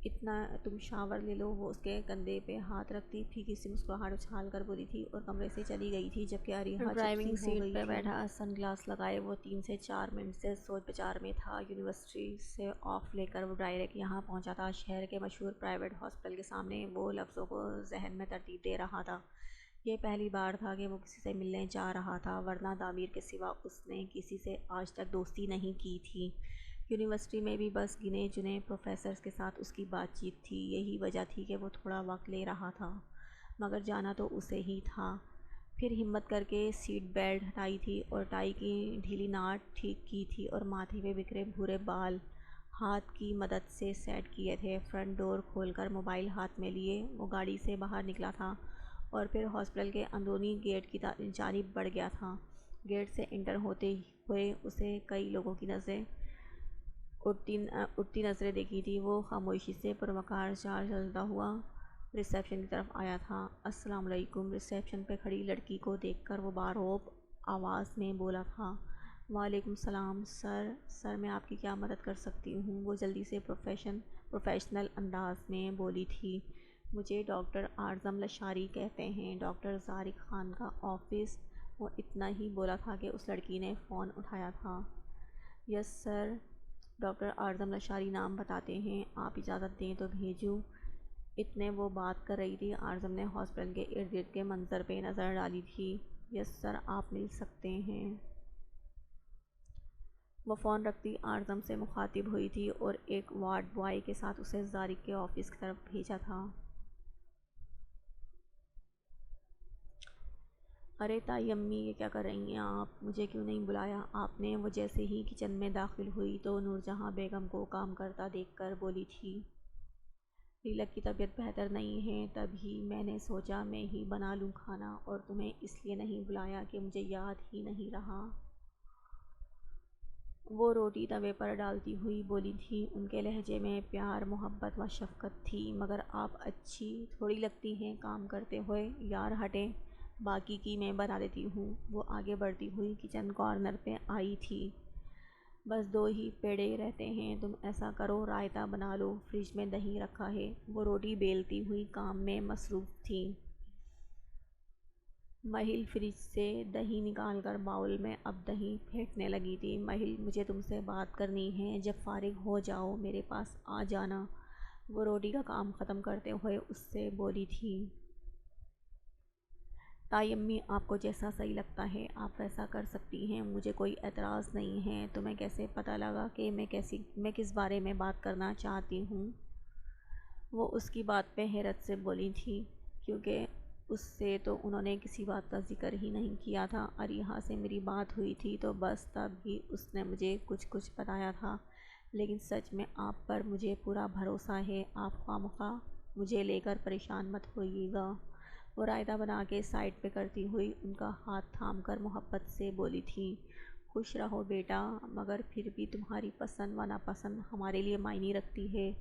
اتنا تم شاور لے لو۔ وہ اس کے کندھے پہ ہاتھ رکھتی پھیکی سی مسکراہٹ اچھال کر بولی تھی اور کمرے سے چلی گئی تھی، جبکہ اریحا ڈرائیونگ چپ سی ہو سیٹ گئی پہ تھی۔ بیٹھا سن گلاس لگائے وہ 3 سے 4 منٹ سے سوچ بچار میں تھا۔ یونیورسٹی سے آف لے کر وہ ڈائریکٹ یہاں پہنچا تھا۔ شہر کے مشہور پرائیویٹ ہاسپٹل کے سامنے وہ لفظوں کو ذہن میں ترتیب دے رہا تھا۔ یہ پہلی بار تھا کہ وہ کسی سے ملنے جا رہا تھا، ورنہ دامیر کے سوا اس نے کسی سے آج تک دوستی نہیں کی تھی۔ یونیورسٹی میں بھی بس گنے چنے پروفیسرز کے ساتھ اس کی بات چیت تھی، یہی وجہ تھی کہ وہ تھوڑا وقت لے رہا تھا، مگر جانا تو اسے ہی تھا۔ پھر ہمت کر کے سیٹ بیلٹ ہٹائی تھی اور ٹائی کی ڈھیلی ناٹ ٹھیک کی تھی اور ماتھے پہ بکھرے بھورے بال ہاتھ کی مدد سے سیٹ کیے تھے۔ فرنٹ ڈور کھول کر موبائل ہاتھ میں لیے وہ گاڑی سے باہر نکلا تھا اور پھر ہاسپٹل کے اندرونی گیٹ کی جانب بڑھ گیا تھا۔ گیٹ سے انٹر ہوتے ہوئے اسے کئی لوگوں کی اٹھتی نظریں دیکھی تھی۔ وہ خاموشی سے پروقار چلتا ہوا ریسیپشن کی طرف آیا تھا۔ السلام علیکم۔ ریسیپشن پہ کھڑی لڑکی کو دیکھ کر وہ بارعب آواز میں بولا تھا۔ وعلیکم السلام سر میں آپ کی کیا مدد کر سکتی ہوں؟ وہ جلدی سے پروفیشنل انداز میں بولی تھی۔ مجھے ڈاکٹر اعظم لشاری کہتے ہیں، ڈاکٹر طارق خان کا آفس۔ وہ اتنا ہی بولا تھا کہ اس لڑکی نے فون اٹھایا تھا۔ یس سر، ڈاکٹر اعظم لشاری نام بتاتے ہیں، آپ اجازت دیں تو بھیجوں؟ اتنے وہ بات کر رہی تھی، اعظم نے ہاسپٹل کے ارد گرد کے منظر پہ نظر ڈالی تھی۔ یس سر، آپ مل سکتے ہیں۔ وہ فون رکھتی اعظم سے مخاطب ہوئی تھی اور ایک وارڈ بوائے کے ساتھ اسے طارق کے آفس کی طرف بھیجا تھا۔ ارے تائی امی، یہ کیا کر رہی ہیں آپ؟ مجھے کیوں نہیں بلایا آپ نے؟ وہ جیسے ہی کچن میں داخل ہوئی تو نور جہاں بیگم کو کام کرتا دیکھ کر بولی تھی، لیلک کی طبیعت بہتر نہیں ہے، تبھی میں نے سوچا میں ہی بنا لوں کھانا، اور تمہیں اس لیے نہیں بلایا کہ مجھے یاد ہی نہیں رہا۔ وہ روٹی توے پر ڈالتی ہوئی بولی تھی، ان کے لہجے میں پیار، محبت و شفقت تھی۔ مگر آپ اچھی تھوڑی لگتی ہیں کام کرتے ہوئے، یار ہٹیں، باقی کی میں بنا دیتی ہوں۔ وہ آگے بڑھتی ہوئی کچن کارنر پہ آئی تھی۔ بس دو ہی پیڑے رہتے ہیں، تم ایسا کرو رائتا بنا لو، فریج میں دہی رکھا ہے۔ وہ روٹی بیلتی ہوئی کام میں مصروف تھی۔ مہل فریج سے دہی نکال کر باؤل میں اب دہی پھینکنے لگی تھی۔ مہل، مجھے تم سے بات کرنی ہے، جب فارغ ہو جاؤ میرے پاس آ جانا۔ وہ روٹی کا کام ختم کرتے ہوئے اس سے بولی تھی۔ تائی امی، آپ کو جیسا صحیح لگتا ہے آپ ویسا کر سکتی ہیں، مجھے کوئی اعتراض نہیں ہے۔ تمہیں کیسے پتہ لگا کہ میں کس بارے میں بات کرنا چاہتی ہوں؟ وہ اس کی بات پہ حیرت سے بولی تھی، کیونکہ اس سے تو انہوں نے کسی بات کا ذکر ہی نہیں کیا تھا۔ اریحہ سے میری بات ہوئی تھی تو بس تب ہی اس نے مجھے کچھ بتایا تھا، لیکن سچ میں آپ پر مجھے پورا بھروسہ ہے، آپ خواہ مجھے لے کر پریشان مت ہوئیے گا۔ وہ رائتا بنا کے سائڈ پہ کرتی ہوئی ان کا ہاتھ تھام کر محبت سے بولی تھی، خوش رہو بیٹا، مگر پھر بھی تمہاری پسند و ناپسند ہمارے لیے معنی رکھتی ہے،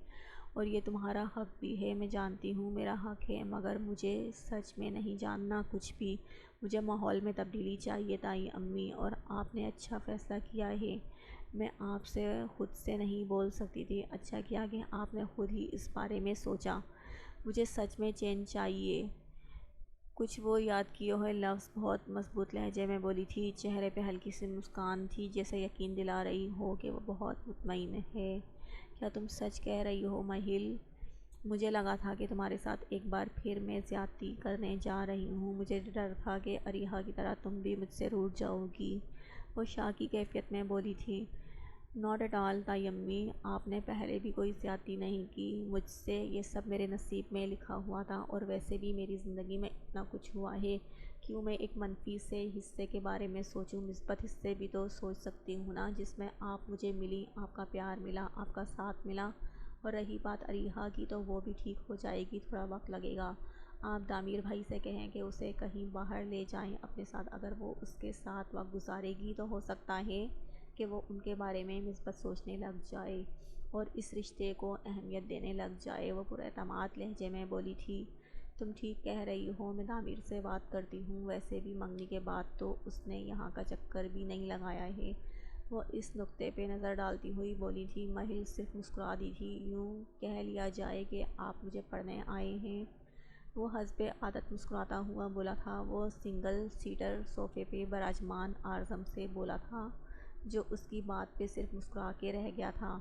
اور یہ تمہارا حق بھی ہے، میں جانتی ہوں میرا حق ہے، مگر مجھے سچ میں نہیں جاننا کچھ بھی۔ مجھے ماحول میں تبدیلی چاہیے تائی امی، اور آپ نے اچھا فیصلہ کیا ہے، میں آپ سے خود سے نہیں بول سکتی تھی۔ اچھا کیا کہ آپ نے خود ہی اس بارے میں سوچا، مجھے سچ میں چین چاہیے۔ کچھ وہ یاد کیے ہوئے لفظ بہت مضبوط لہجے میں بولی تھی، چہرے پہ ہلکی سی مسکان تھی جیسے یقین دلا رہی ہو کہ وہ بہت مطمئن ہے۔ کیا تم سچ کہہ رہی ہو مہل؟ مجھے لگا تھا کہ تمہارے ساتھ ایک بار پھر میں زیادتی کرنے جا رہی ہوں، مجھے ڈر تھا کہ اریحہ کی طرح تم بھی مجھ سے روٹھ جاؤ گی۔ وہ شاہ کی کیفیت میں بولی تھی، ناٹ ایٹ آل تائی امی، آپ نے پہلے بھی کوئی زیادتی نہیں کی مجھ سے، یہ سب میرے نصیب میں لکھا ہوا تھا، اور ویسے بھی میری زندگی میں اتنا کچھ ہوا ہے، کیوں میں ایک منفی سے حصے کے بارے میں سوچوں؟ مثبت حصے بھی تو سوچ سکتی ہوں نا، جس میں آپ مجھے ملی، آپ کا پیار ملا، آپ کا ساتھ ملا۔ اور رہی بات اریحہ کی تو وہ بھی ٹھیک ہو جائے گی، تھوڑا وقت لگے گا۔ آپ دامیر بھائی سے کہیں کہ اسے کہیں باہر لے جائیں اپنے ساتھ، اگر وہ اس کے ساتھ وقت گزارے گی تو ہو سکتا ہے کہ وہ ان کے بارے میں مثبت سوچنے لگ جائے اور اس رشتے کو اہمیت دینے لگ جائے۔ وہ پر اعتماد لہجے میں بولی تھی، تم ٹھیک کہہ رہی ہو، میں دامیر سے بات کرتی ہوں، ویسے بھی منگنی کے بعد تو اس نے یہاں کا چکر بھی نہیں لگایا ہے۔ وہ اس نقطے پہ نظر ڈالتی ہوئی بولی تھی، مہل صرف مسکرا دی تھی، یوں کہہ لیا جائے کہ آپ مجھے پڑھنے آئے ہیں۔ وہ حسب عادت مسکراتا ہوا بولا تھا۔ وہ سنگل سیٹر صوفے پہ براجمان اعظم سے بولا تھا، جو اس کی بات پہ صرف مسکرا کے رہ گیا تھا۔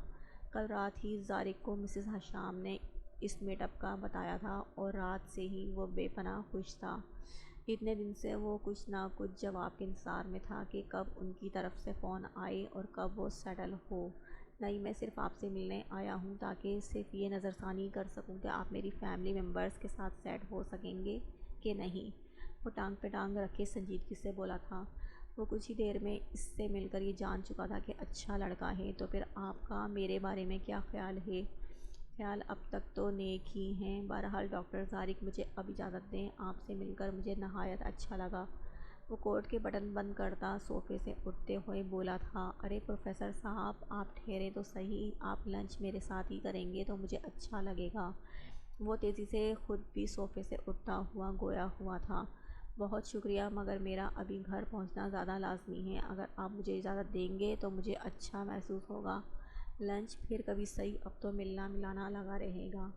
کل رات ہی طارق کو مسز حشام نے اس میٹ اپ کا بتایا تھا، اور رات سے ہی وہ بے پناہ خوش تھا۔ اتنے دن سے وہ کچھ نہ کچھ جواب کے انتظار میں تھا کہ کب ان کی طرف سے فون آئے اور کب وہ سیٹل ہو۔ نہیں، میں صرف آپ سے ملنے آیا ہوں تاکہ صرف یہ نظر ثانی کر سکوں کہ آپ میری فیملی ممبرز کے ساتھ سیٹ ہو سکیں گے کہ نہیں۔ وہ ٹانگ پہ ٹانگ رکھے سنجیدگی سے بولا تھا۔ وہ کچھ ہی دیر میں اس سے مل کر یہ جان چکا تھا کہ اچھا لڑکا ہے، تو پھر آپ کا میرے بارے میں کیا خیال ہے؟ خیال اب تک تو نیک ہی ہیں۔ بہرحال ڈاکٹر طارق، مجھے اب اجازت دیں، آپ سے مل کر مجھے نہایت اچھا لگا۔ وہ کوٹ کے بٹن بند کرتا صوفے سے اٹھتے ہوئے بولا تھا، ارے پروفیسر صاحب، آپ ٹھہریں تو صحیح، آپ لنچ میرے ساتھ ہی کریں گے تو مجھے اچھا لگے گا۔ وہ تیزی سے خود بھی صوفے سے اٹھتا ہوا گویا ہوا تھا، بہت شکریہ، مگر میرا ابھی گھر پہنچنا زیادہ لازمی ہے۔ اگر آپ مجھے اجازت دیں گے تو مجھے اچھا محسوس ہوگا۔ لنچ پھر کبھی صحیح، اب تو ملنا ملانا لگا رہے گا۔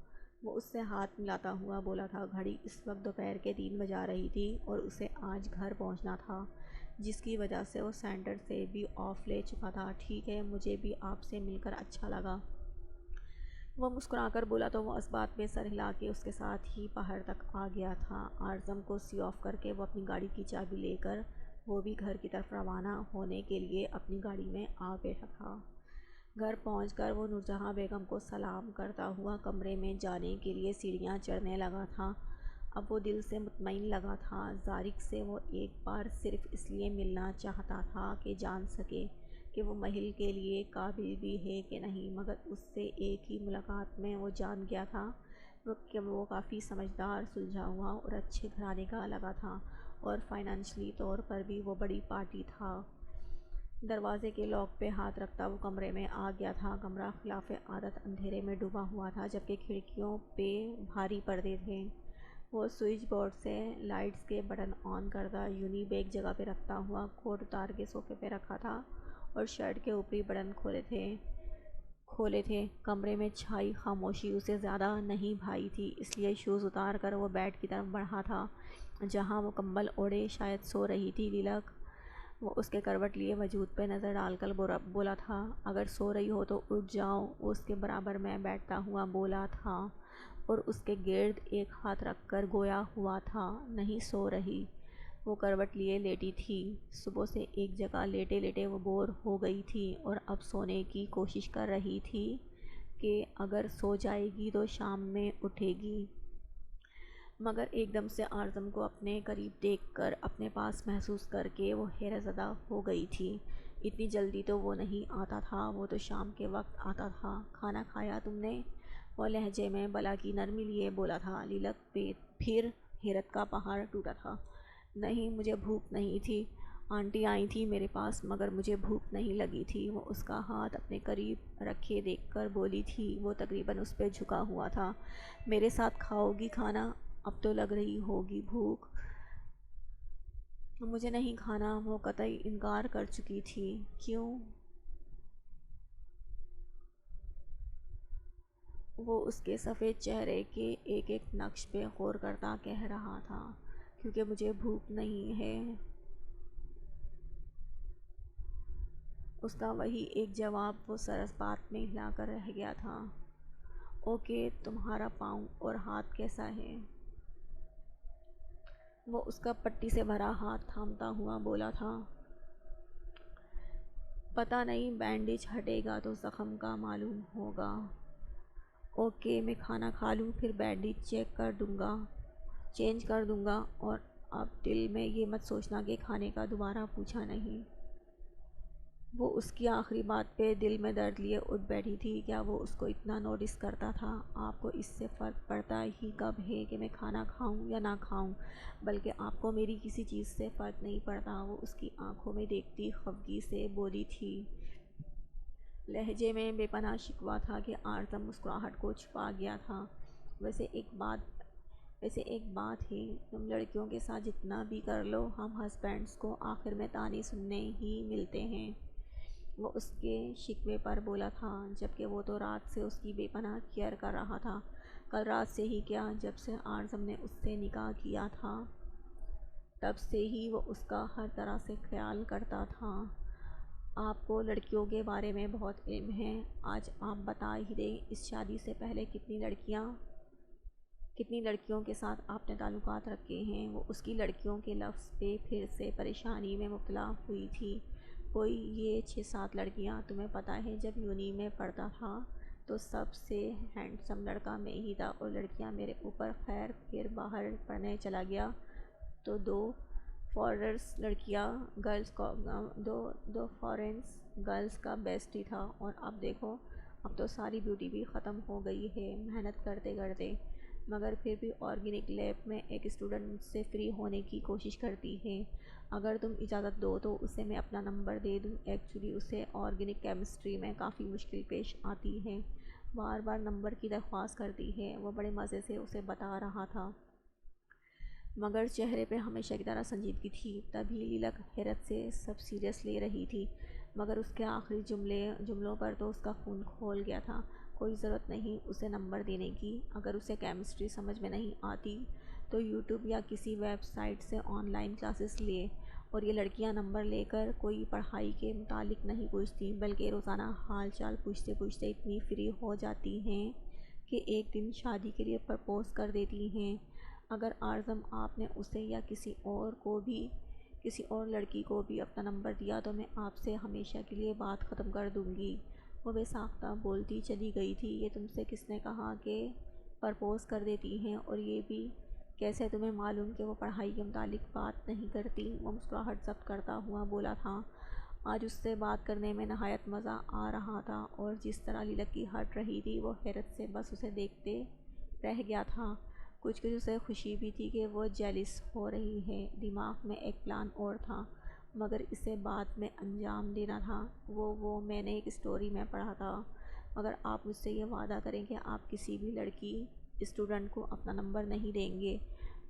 وہ اس سے ہاتھ ملاتا ہوا بولا تھا۔ گھڑی اس وقت دوپہر کے 3 بجا رہی تھی اور اسے آج گھر پہنچنا تھا، جس کی وجہ سے وہ سینٹر سے بھی آف لے چکا تھا۔ ٹھیک ہے، مجھے بھی آپ سے مل کر اچھا لگا، وہ مسکرا کر بولا تو وہ اس بات میں سر ہلا کے اس کے ساتھ ہی پہاڑ تک آ گیا تھا۔ اعظم کو سی آف کر کے وہ اپنی گاڑی کی چابی لے کر وہ بھی گھر کی طرف روانہ ہونے کے لیے اپنی گاڑی میں آ بیٹھا تھا۔ گھر پہنچ کر وہ نورجہاں بیگم کو سلام کرتا ہوا کمرے میں جانے کے لیے سیڑھیاں چڑھنے لگا تھا۔ اب وہ دل سے مطمئن لگا تھا۔ زارق سے وہ ایک بار صرف اس لیے ملنا چاہتا تھا کہ جان سکے کہ وہ محل کے لیے قابل بھی ہے کہ نہیں، مگر اس سے ایک ہی ملاقات میں وہ جان گیا تھا کہ وہ کافی سمجھدار، سلجھا ہوا اور اچھے گھرانے کا لگا تھا، اور فائنینشلی طور پر بھی وہ بڑی پارٹی تھا۔ دروازے کے لاک پہ ہاتھ رکھتا وہ کمرے میں آ گیا تھا۔ کمرہ خلاف عادت اندھیرے میں ڈوبا ہوا تھا، جبکہ کھڑکیوں پہ بھاری پردے تھے۔ وہ سوئچ بورڈ سے لائٹس کے بٹن آن کرتا یونی بیگ جگہ پہ رکھتا ہوا کوٹ اتار کے صوفے پہ رکھا تھا اور شرٹ کے اوپری بٹن کھولے تھے۔ کمرے میں چھائی خاموشی اسے زیادہ نہیں بھائی تھی، اس لیے شوز اتار کر وہ بیڈ کی طرف بڑھا تھا، جہاں وہ کمبل اوڑھے شاید سو رہی تھی۔ للک، وہ اس کے کروٹ لیے وجود پہ نظر ڈال کر بولا تھا۔ اگر سو رہی ہو تو اٹھ جاؤ، وہ اس کے برابر میں بیٹھتا ہوا بولا تھا اور اس کے گرد ایک ہاتھ رکھ کر گویا ہوا تھا، نہیں سو رہی۔ وہ کروٹ لیے لیٹی تھی۔ صبح سے ایک جگہ لیٹے لیٹے وہ بور ہو گئی تھی اور اب سونے کی کوشش کر رہی تھی کہ اگر سو جائے گی تو شام میں اٹھے گی، مگر ایک دم سے اعظم کو اپنے قریب دیکھ کر اپنے پاس محسوس کر کے وہ حیرت زدہ ہو گئی تھی۔ اتنی جلدی تو وہ نہیں آتا تھا، وہ تو شام کے وقت آتا تھا۔ کھانا کھایا تم نے؟ وہ لہجے میں بلا کی نرمی لیے بولا تھا۔ للک پہ پھر حیرت کا پہاڑ ٹوٹا تھا۔ نہیں، مجھے بھوک نہیں تھی۔ آنٹی آئی تھی میرے پاس، مگر مجھے بھوک نہیں لگی تھی، وہ اس کا ہاتھ اپنے قریب رکھے دیکھ کر بولی تھی۔ وہ تقریباً اس پہ جھکا ہوا تھا۔ میرے ساتھ کھاؤ گی کھانا؟ اب تو لگ رہی ہوگی بھوک۔ مجھے نہیں کھانا، وہ قطعی انکار کر چکی تھی۔ کیوں؟ وہ اس کے سفید چہرے کے ایک ایک نقش پہ غور کرتا کہہ رہا تھا۔ کیونکہ مجھے بھوک نہیں ہے۔ اس کا وہی ایک جواب وہ سر اس بات میں ہلا کر رہ گیا تھا۔ اوکے، تمہارا پاؤں اور ہاتھ کیسا ہے؟ وہ اس کا پٹی سے بھرا ہاتھ تھامتا ہوا بولا تھا۔ پتہ نہیں، بینڈیج ہٹے گا تو زخم کا معلوم ہوگا۔ اوکے، میں کھانا کھا لوں پھر بینڈیج چینج کر دوں گا، اور اب دل میں یہ مت سوچنا کہ کھانے کا دوبارہ پوچھا نہیں۔ وہ اس کی آخری بات پہ دل میں درد لیے اٹھ بیٹھی تھی۔ کیا وہ اس کو اتنا نوٹس کرتا تھا؟ آپ کو اس سے فرق پڑتا ہی کب ہے کہ میں کھانا کھاؤں یا نہ کھاؤں؟ بلکہ آپ کو میری کسی چیز سے فرق نہیں پڑتا، وہ اس کی آنکھوں میں دیکھتی خفگی سے بولی تھی۔ لہجے میں بے پناہ شکوہ تھا کہ اعظم مسکراہٹ کو چھپا گیا تھا۔ ویسے ایک بات ہے، تم لڑکیوں کے ساتھ جتنا بھی کر لو، ہم ہسبینڈز کو آخر میں طعنے سننے ہی ملتے ہیں، وہ اس کے شکوے پر بولا تھا، جبکہ وہ تو رات سے اس کی بے پناہ کیئر کر رہا تھا۔ کل رات سے ہی کیا، جب سے اعظم نے اس سے نکاح کیا تھا تب سے ہی وہ اس کا ہر طرح سے خیال کرتا تھا۔ آپ کو لڑکیوں کے بارے میں بہت علم ہے، آج آپ بتا ہی دیں، اس شادی سے پہلے کتنی لڑکیوں کے ساتھ آپ نے تعلقات رکھے ہیں؟ وہ اس کی لڑکیوں کے لفظ پہ پھر سے پریشانی میں مبتلا ہوئی تھی۔ کوئی یہ 6-7 لڑکیاں، تمہیں پتہ ہے جب یونی میں پڑھتا تھا تو سب سے ہینڈسم لڑکا میں ہی تھا، اور لڑکیاں میرے اوپر، خیر پھر باہر پڑھنے چلا گیا تو دو فارنرز گرلز کا بیسٹ ہی تھا، اور اب دیکھو، اب تو ساری بیوٹی بھی ختم ہو گئی ہے محنت کرتے کرتے، مگر پھر بھی آرگینک لیب میں ایک اسٹوڈنٹ سے فری ہونے کی کوشش کرتی ہے۔ اگر تم اجازت دو تو اسے میں اپنا نمبر دے دوں، ایکچولی اسے آرگینک کیمسٹری میں کافی مشکل پیش آتی ہے، بار بار نمبر کی درخواست کرتی ہے، وہ بڑے مزے سے اسے بتا رہا تھا۔ مگر چہرے پہ ہمیشہ کی طرح سنجیدگی تھی۔ تبھی لیلک حیرت سے سب سیریس لے رہی تھی، مگر اس کے آخری جملوں پر تو اس کا خون کھول گیا تھا۔ کوئی ضرورت نہیں اسے نمبر دینے کی، اگر اسے کیمسٹری سمجھ میں نہیں آتی تو یوٹیوب یا کسی ویب سائٹ سے آن لائن کلاسز لے۔ اور یہ لڑکیاں نمبر لے کر کوئی پڑھائی کے متعلق نہیں پوچھتی، بلکہ روزانہ حال چال پوچھتے پوچھتے اتنی فری ہو جاتی ہیں کہ ایک دن شادی کے لیے پرپوز کر دیتی ہیں۔ اگر اعظم آپ نے اسے یا کسی اور لڑکی کو بھی اپنا نمبر دیا تو میں آپ سے ہمیشہ کے لیے بات ختم کر دوں گی۔ وہ بے ساختہ بولتی چلی گئی تھی۔ یہ تم سے کس نے کہا کہ پرپوز کر دیتی ہیں، اور یہ بھی کیسے تمہیں معلوم کہ وہ پڑھائی کے متعلق بات نہیں کرتی؟ وہ مسکراہٹ ضبط کرتا ہوا بولا تھا۔ آج اس سے بات کرنے میں نہایت مزہ آ رہا تھا، اور جس طرح لیلک کی ہٹ رہی تھی وہ حیرت سے بس اسے دیکھتے رہ گیا تھا۔ کچھ اسے خوشی بھی تھی کہ وہ جیلس ہو رہی ہے۔ دماغ میں ایک پلان اور تھا، مگر اسے بعد میں انجام دینا تھا۔ وہ میں نے ایک اسٹوری میں پڑھا تھا، مگر آپ مجھ سے یہ وعدہ کریں کہ آپ کسی بھی لڑکی اسٹوڈنٹ کو اپنا نمبر نہیں دیں گے۔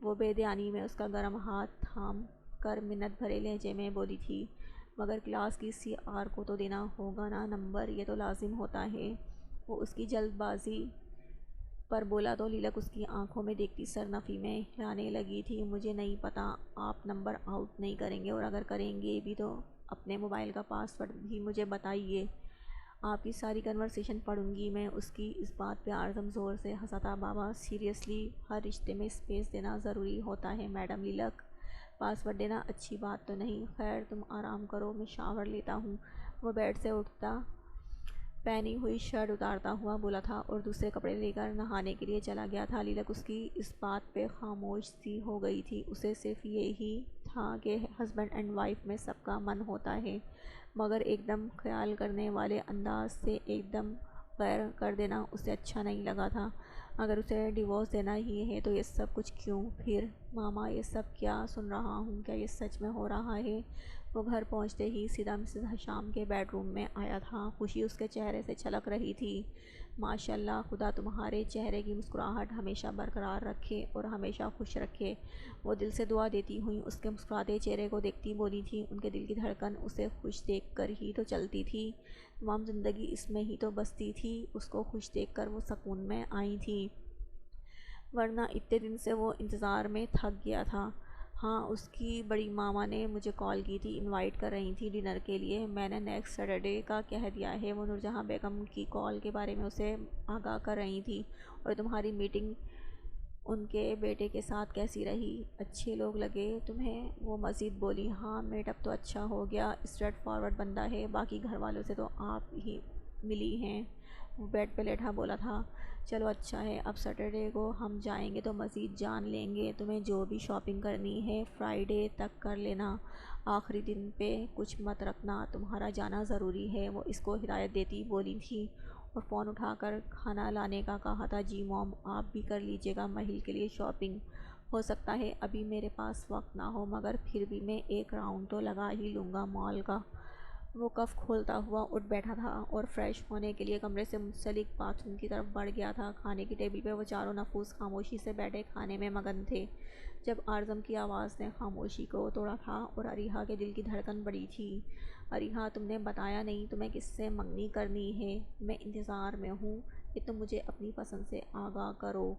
وہ بے دھیانی میں اس کا گرم ہاتھ تھام کر منت بھرے لہجے میں بولی تھی، مگر کلاس کی سی آر کو تو دینا ہوگا نا نمبر، یہ تو لازم ہوتا ہے۔ وہ اس کی جلد بازی پر بولا تو لیلک اس کی آنکھوں میں دیکھتی سرنفی میں ہلانے لگی تھی۔ مجھے نہیں پتا آپ نمبر آؤٹ نہیں کریں گے، اور اگر کریں گے بھی تو اپنے موبائل کا پاس ورڈ بھی مجھے بتائیے۔ آپ کی ساری کنورسیشن پڑھوں گی میں۔ اس کی اس بات پہ اعظم زور سے ہنسا تھا۔ بابا سیریسلی ہر رشتے میں اسپیس دینا ضروری ہوتا ہے میڈم لیلک، پاس ورڈ دینا اچھی بات تو نہیں۔ خیر تم آرام کرو، میں شاور لیتا ہوں۔ وہ بیڈ سے اٹھتا پہنی ہوئی شرٹ اتارتا ہوا بولا تھا، اور دوسرے کپڑے لے کر نہانے کے لیے چلا گیا تھا۔ لیلک اس کی اس بات پہ خاموش سی ہو گئی تھی۔ اسے صرف یہی تھا کہ ہسبینڈ اینڈ وائف میں سب کا من ہوتا ہے، مگر ایک دم خیال کرنے والے انداز سے ایک دم غیر کر دینا اسے اچھا نہیں لگا تھا۔ اگر اسے ڈیورس دینا ہی ہے تو یہ سب کچھ کیوں؟ پھر ماما یہ سب کیا سن رہا ہوں، کیا یہ سچ میں ہو رہا ہے؟ وہ گھر پہنچتے ہی سیدھا مسز حشام کے بیڈ روم میں آیا تھا۔ خوشی اس کے چہرے سے چھلک رہی تھی۔ ماشاء اللہ، خدا تمہارے چہرے کی مسکراہٹ ہمیشہ برقرار رکھے اور ہمیشہ خوش رکھے۔ وہ دل سے دعا دیتی ہوئی اس کے مسکراتے چہرے کو دیکھتی بولی تھی۔ ان کے دل کی دھڑکن اسے خوش دیکھ کر ہی تو چلتی تھی، تمام زندگی اس میں ہی تو بستی تھی۔ اس کو خوش دیکھ کر وہ سکون میں آئی تھی، ورنہ اتنے دن سے وہ انتظار میں تھک گیا تھا۔ ہاں، اس کی بڑی ماما نے مجھے کال کی تھی، انوائٹ کر رہی تھی ڈنر کے لیے۔ میں نے نیکسٹ سیٹرڈے کا کہہ دیا ہے۔ وہ نورجہاں بیگم کی کال کے بارے میں اسے آگاہ کر رہی تھی۔ اور تمہاری میٹنگ ان کے بیٹے کے ساتھ کیسی رہی؟ اچھے لوگ لگے تمہیں؟ وہ مزید بولی۔ ہاں، میٹ اپ تو اچھا ہو گیا، اسٹریٹ فارورڈ بندہ ہے، باقی گھر والوں سے تو آپ ہی ملی ہیں۔ وہ بیڈ پہ لیٹا بولا تھا۔ چلو اچھا ہے، اب سیٹرڈے کو ہم جائیں گے تو مزید جان لیں گے۔ تمہیں جو بھی شاپنگ کرنی ہے فرائیڈے تک کر لینا، آخری دن پہ کچھ مت رکھنا، تمہارا جانا ضروری ہے۔ وہ اس کو ہدایت دیتی بولی تھی، اور فون اٹھا کر کھانا لانے کا کہا تھا۔ جی موم، آپ بھی کر لیجیے گا محل کے لیے شاپنگ۔ ہو سکتا ہے ابھی میرے پاس وقت نہ ہو، مگر پھر بھی میں ایک راؤنڈ تو لگا ہی لوں گا مال کا۔ وہ کف کھولتا ہوا اٹھ بیٹھا تھا اور فریش ہونے کے لیے کمرے سے منسلک باتھ روم کی طرف بڑھ گیا تھا۔ کھانے کی ٹیبل پہ وہ چاروں نفوس خاموشی سے بیٹھے کھانے میں مگن تھے، جب اعظم کی آواز نے خاموشی کو توڑا تھا، اور اریحا کے دل کی دھڑکن بڑھی تھی۔ اریحا، تم نے بتایا نہیں تمہیں کس سے منگنی کرنی ہے؟ میں انتظار میں ہوں کہ تم مجھے اپنی پسند سے آگاہ کرو،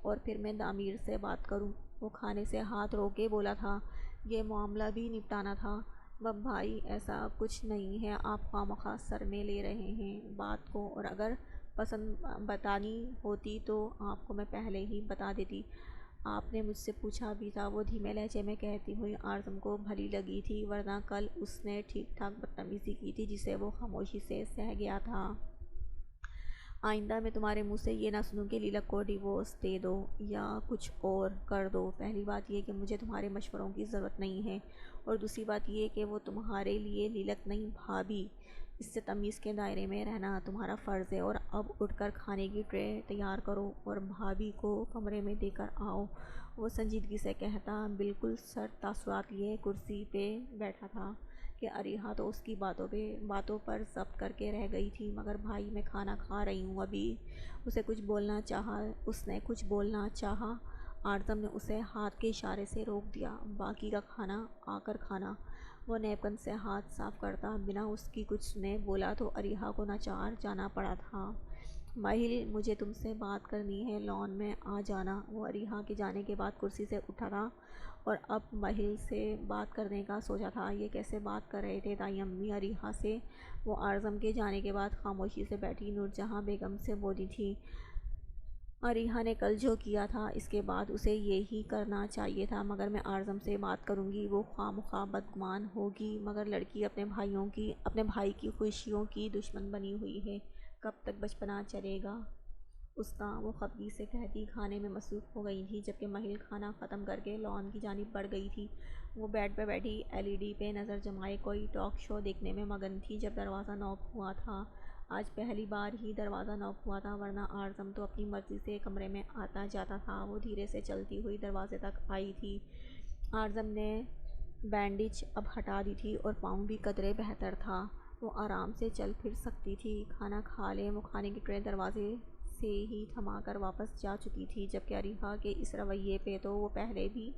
اور پھر میں دامیر سے بات کروں۔ وہ کھانے سے ہاتھ روکے بولا تھا۔ یہ معاملہ بھی نپٹانا تھا۔ بھائی ایسا کچھ نہیں ہے، آپ خواہ سر میں لے رہے ہیں بات کو، اور اگر پسند بتانی ہوتی تو آپ کو میں پہلے ہی بتا دیتی۔ آپ نے مجھ سے پوچھا بھی تھا، وہ دھیمے لہجے میں کہتی ہوئی اعظم کو بھلی لگی تھی، ورنہ کل اس نے ٹھیک ٹھاک بدتمیزی کی تھی جسے وہ خاموشی سے سہ گیا تھا۔ آئندہ میں تمہارے منہ سے یہ نہ سنوں کہ لیلک کو ڈیورس دے دو یا کچھ اور کر دو۔ پہلی بات یہ کہ مجھے تمہارے مشوروں کی ضرورت نہیں ہے، اور دوسری بات یہ کہ وہ تمہارے لیے لیلک نہیں بھابھی، اس سے تمیز کے دائرے میں رہنا تمہارا فرض ہے۔ اور اب اٹھ کر کھانے کی ٹرے تیار کرو اور بھابھی کو کمرے میں دے کر آؤ، وہ سنجیدگی سے کہتا، بالکل سر تاثرات لیے کرسی پہ بیٹھا تھا کہ اریحا تو اس کی باتوں پر ضبط کر کے رہ گئی تھی۔ مگر بھائی، میں کھانا کھا رہی ہوں ابھی۔ اس نے کچھ بولنا چاہا، آرزم نے اسے ہاتھ کے اشارے سے روک دیا۔ باقی کا کھانا آ کر کھانا۔ وہ نیپکن سے ہاتھ صاف کرتا بنا اس کی کچھ سنے بولا تو عریہا کو ناچار جانا پڑا تھا۔ مہل، مجھے تم سے بات کرنی ہے، لان میں آ جانا۔ وہ عریہا کے جانے کے بعد کرسی سے اٹھا تھا اور اب مہل سے بات کرنے کا سوچا تھا۔ یہ کیسے بات کر رہے تھے دائی امی عریہا سے؟ وہ آرزم کے جانے کے بعد خاموشی سے بیٹھی نورجہاں بیگم سے بولی تھی، عریہا نے کل جو کیا تھا اس کے بعد اسے یہی کرنا چاہیے تھا، مگر میں آرزم سے بات کروں گی، وہ خواہ مخواہ بدگمان ہوگی، مگر لڑکی اپنے بھائی کی خوشیوں کی دشمن بنی ہوئی ہے، کب تک بچپنا چلے گا اس کا؟ وہ خفگی سے کہتی کھانے میں مصروف ہو گئی تھی، جبکہ مہل کھانا ختم کر کے لان کی جانب بڑھ گئی تھی۔ وہ بیڈ پہ بیٹھی LED پہ نظر جمائے کوئی ٹاک شو دیکھنے میں مگن تھی جب دروازہ نوک ہوا تھا۔ آج پہلی بار ہی دروازہ نوک ہوا تھا، ورنہ آرزم تو اپنی مرضی سے کمرے میں آتا جاتا تھا۔ وہ دھیرے سے چلتی ہوئی دروازے تک آئی تھی۔ آرزم نے بینڈیج اب ہٹا دی تھی اور پاؤں بھی قدرے بہتر تھا۔ وہ آرام سے چل پھر سکتی تھی۔ کھانا کھا لیں۔ وہ کھانے کی ٹرے دروازے سے ہی تھما کر واپس جا چکی تھی، جبکہ عریہا کے اس رویے پہ تو وہ پہلے بھی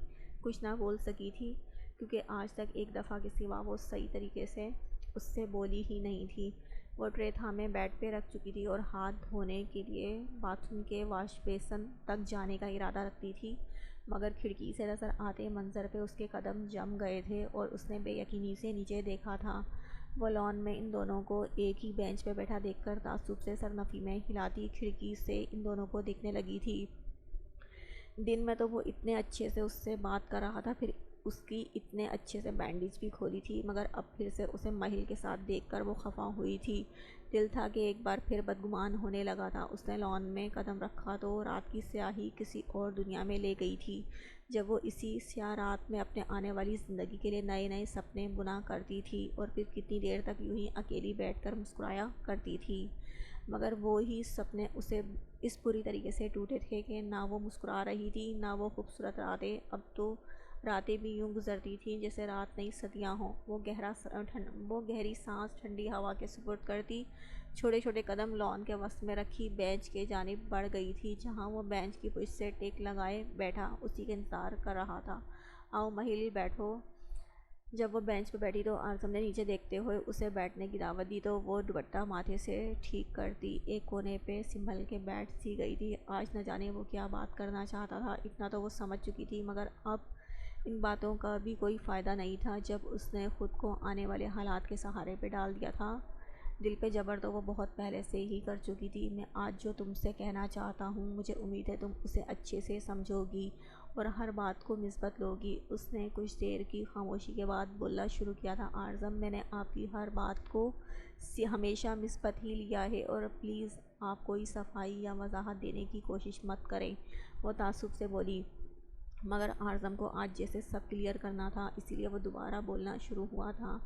کچھ نہ بول سکی تھی، کیونکہ آج تک ایک دفعہ کے سوا وہ صحیح طریقے سے اس سے بولی ہی نہیں تھی۔ وہ ٹرے تھامے بیڈ پہ رکھ چکی تھی اور ہاتھ دھونے کے لیے باتھ روم کے واش بیسن تک جانے کا ارادہ رکھتی تھی، مگر کھڑکی سے نظر آتے منظر پہ اس کے قدم جم گئے تھے اور اس نے بے یقینی سے نیچے دیکھا تھا۔ وہ لان میں ان دونوں کو ایک ہی بینچ پہ بیٹھا دیکھ کر تعصب سے سرنفی میں ہلاتی کھڑکی سے ان دونوں کو دیکھنے لگی تھی۔ دن میں تو وہ اتنے اچھے سے اس سے بات کر رہا تھا، پھر اس کی اتنے اچھے سے بینڈیج بھی کھولی تھی، مگر اب پھر سے اسے مہل کے ساتھ دیکھ کر وہ خفا ہوئی تھی۔ دل تھا کہ ایک بار پھر بدگمان ہونے لگا تھا۔ اس نے لان میں قدم رکھا تو رات کی سیاہی کسی اور دنیا میں لے گئی تھی، جب وہ اسی سیاہ رات میں اپنے آنے والی زندگی کے لیے نئے نئے سپنے بنا کرتی تھی، اور پھر کتنی دیر تک یوں ہی اکیلی بیٹھ کر مسکرایا کرتی تھی، مگر وہی سپنے اسے اس بری طریقے سے ٹوٹے تھے کہ نہ وہ مسکرا رہی تھی نہ وہ خوبصورت راتیں۔ اب تو راتیں بھی یوں گزرتی تھیں جیسے رات نہیں صدیاں ہوں۔ وہ گہری سانس ٹھنڈی ہوا کے سپرد کرتی چھوٹے چھوٹے قدم لان کے وسط میں رکھی بینچ کے جانب بڑھ گئی تھی، جہاں وہ بینچ کی پشت سے ٹیک لگائے بیٹھا اسی کا انتظار کر رہا تھا۔ آؤ مہل بیٹھو۔ جب وہ بینچ پہ بیٹھی تو آرزم نے نیچے دیکھتے ہوئے اسے بیٹھنے کی دعوت دی تو وہ دوپٹہ ماتھے سے ٹھیک کرتی ایک کونے پہ سنبھل کے بیٹھ سی گئی تھی۔ آج نہ جانے وہ کیا بات کرنا چاہتا تھا، اتنا تو وہ سمجھ چکی تھی، مگر اب ان باتوں کا بھی کوئی فائدہ نہیں تھا جب اس نے خود کو آنے والے حالات کے سہارے پہ ڈال دیا تھا۔ دل پہ جبر تو وہ بہت پہلے سے ہی کر چکی تھی۔ میں آج جو تم سے کہنا چاہتا ہوں، مجھے امید ہے تم اسے اچھے سے سمجھو گی اور ہر بات کو مثبت لو گی۔ اس نے کچھ دیر کی خاموشی کے بعد بولنا شروع کیا تھا، آرزم، میں نے آپ کی ہر بات کو ہمیشہ مثبت ہی لیا ہے، اور پلیز آپ کوئی صفائی یا وضاحت دینے کی کوشش مت کریں۔ وہ تعصب سے بولی، مگر آرزم کو آج جیسے سب کلیئر کرنا تھا، اسی لیے وہ دوبارہ بولنا شروع ہوا تھا۔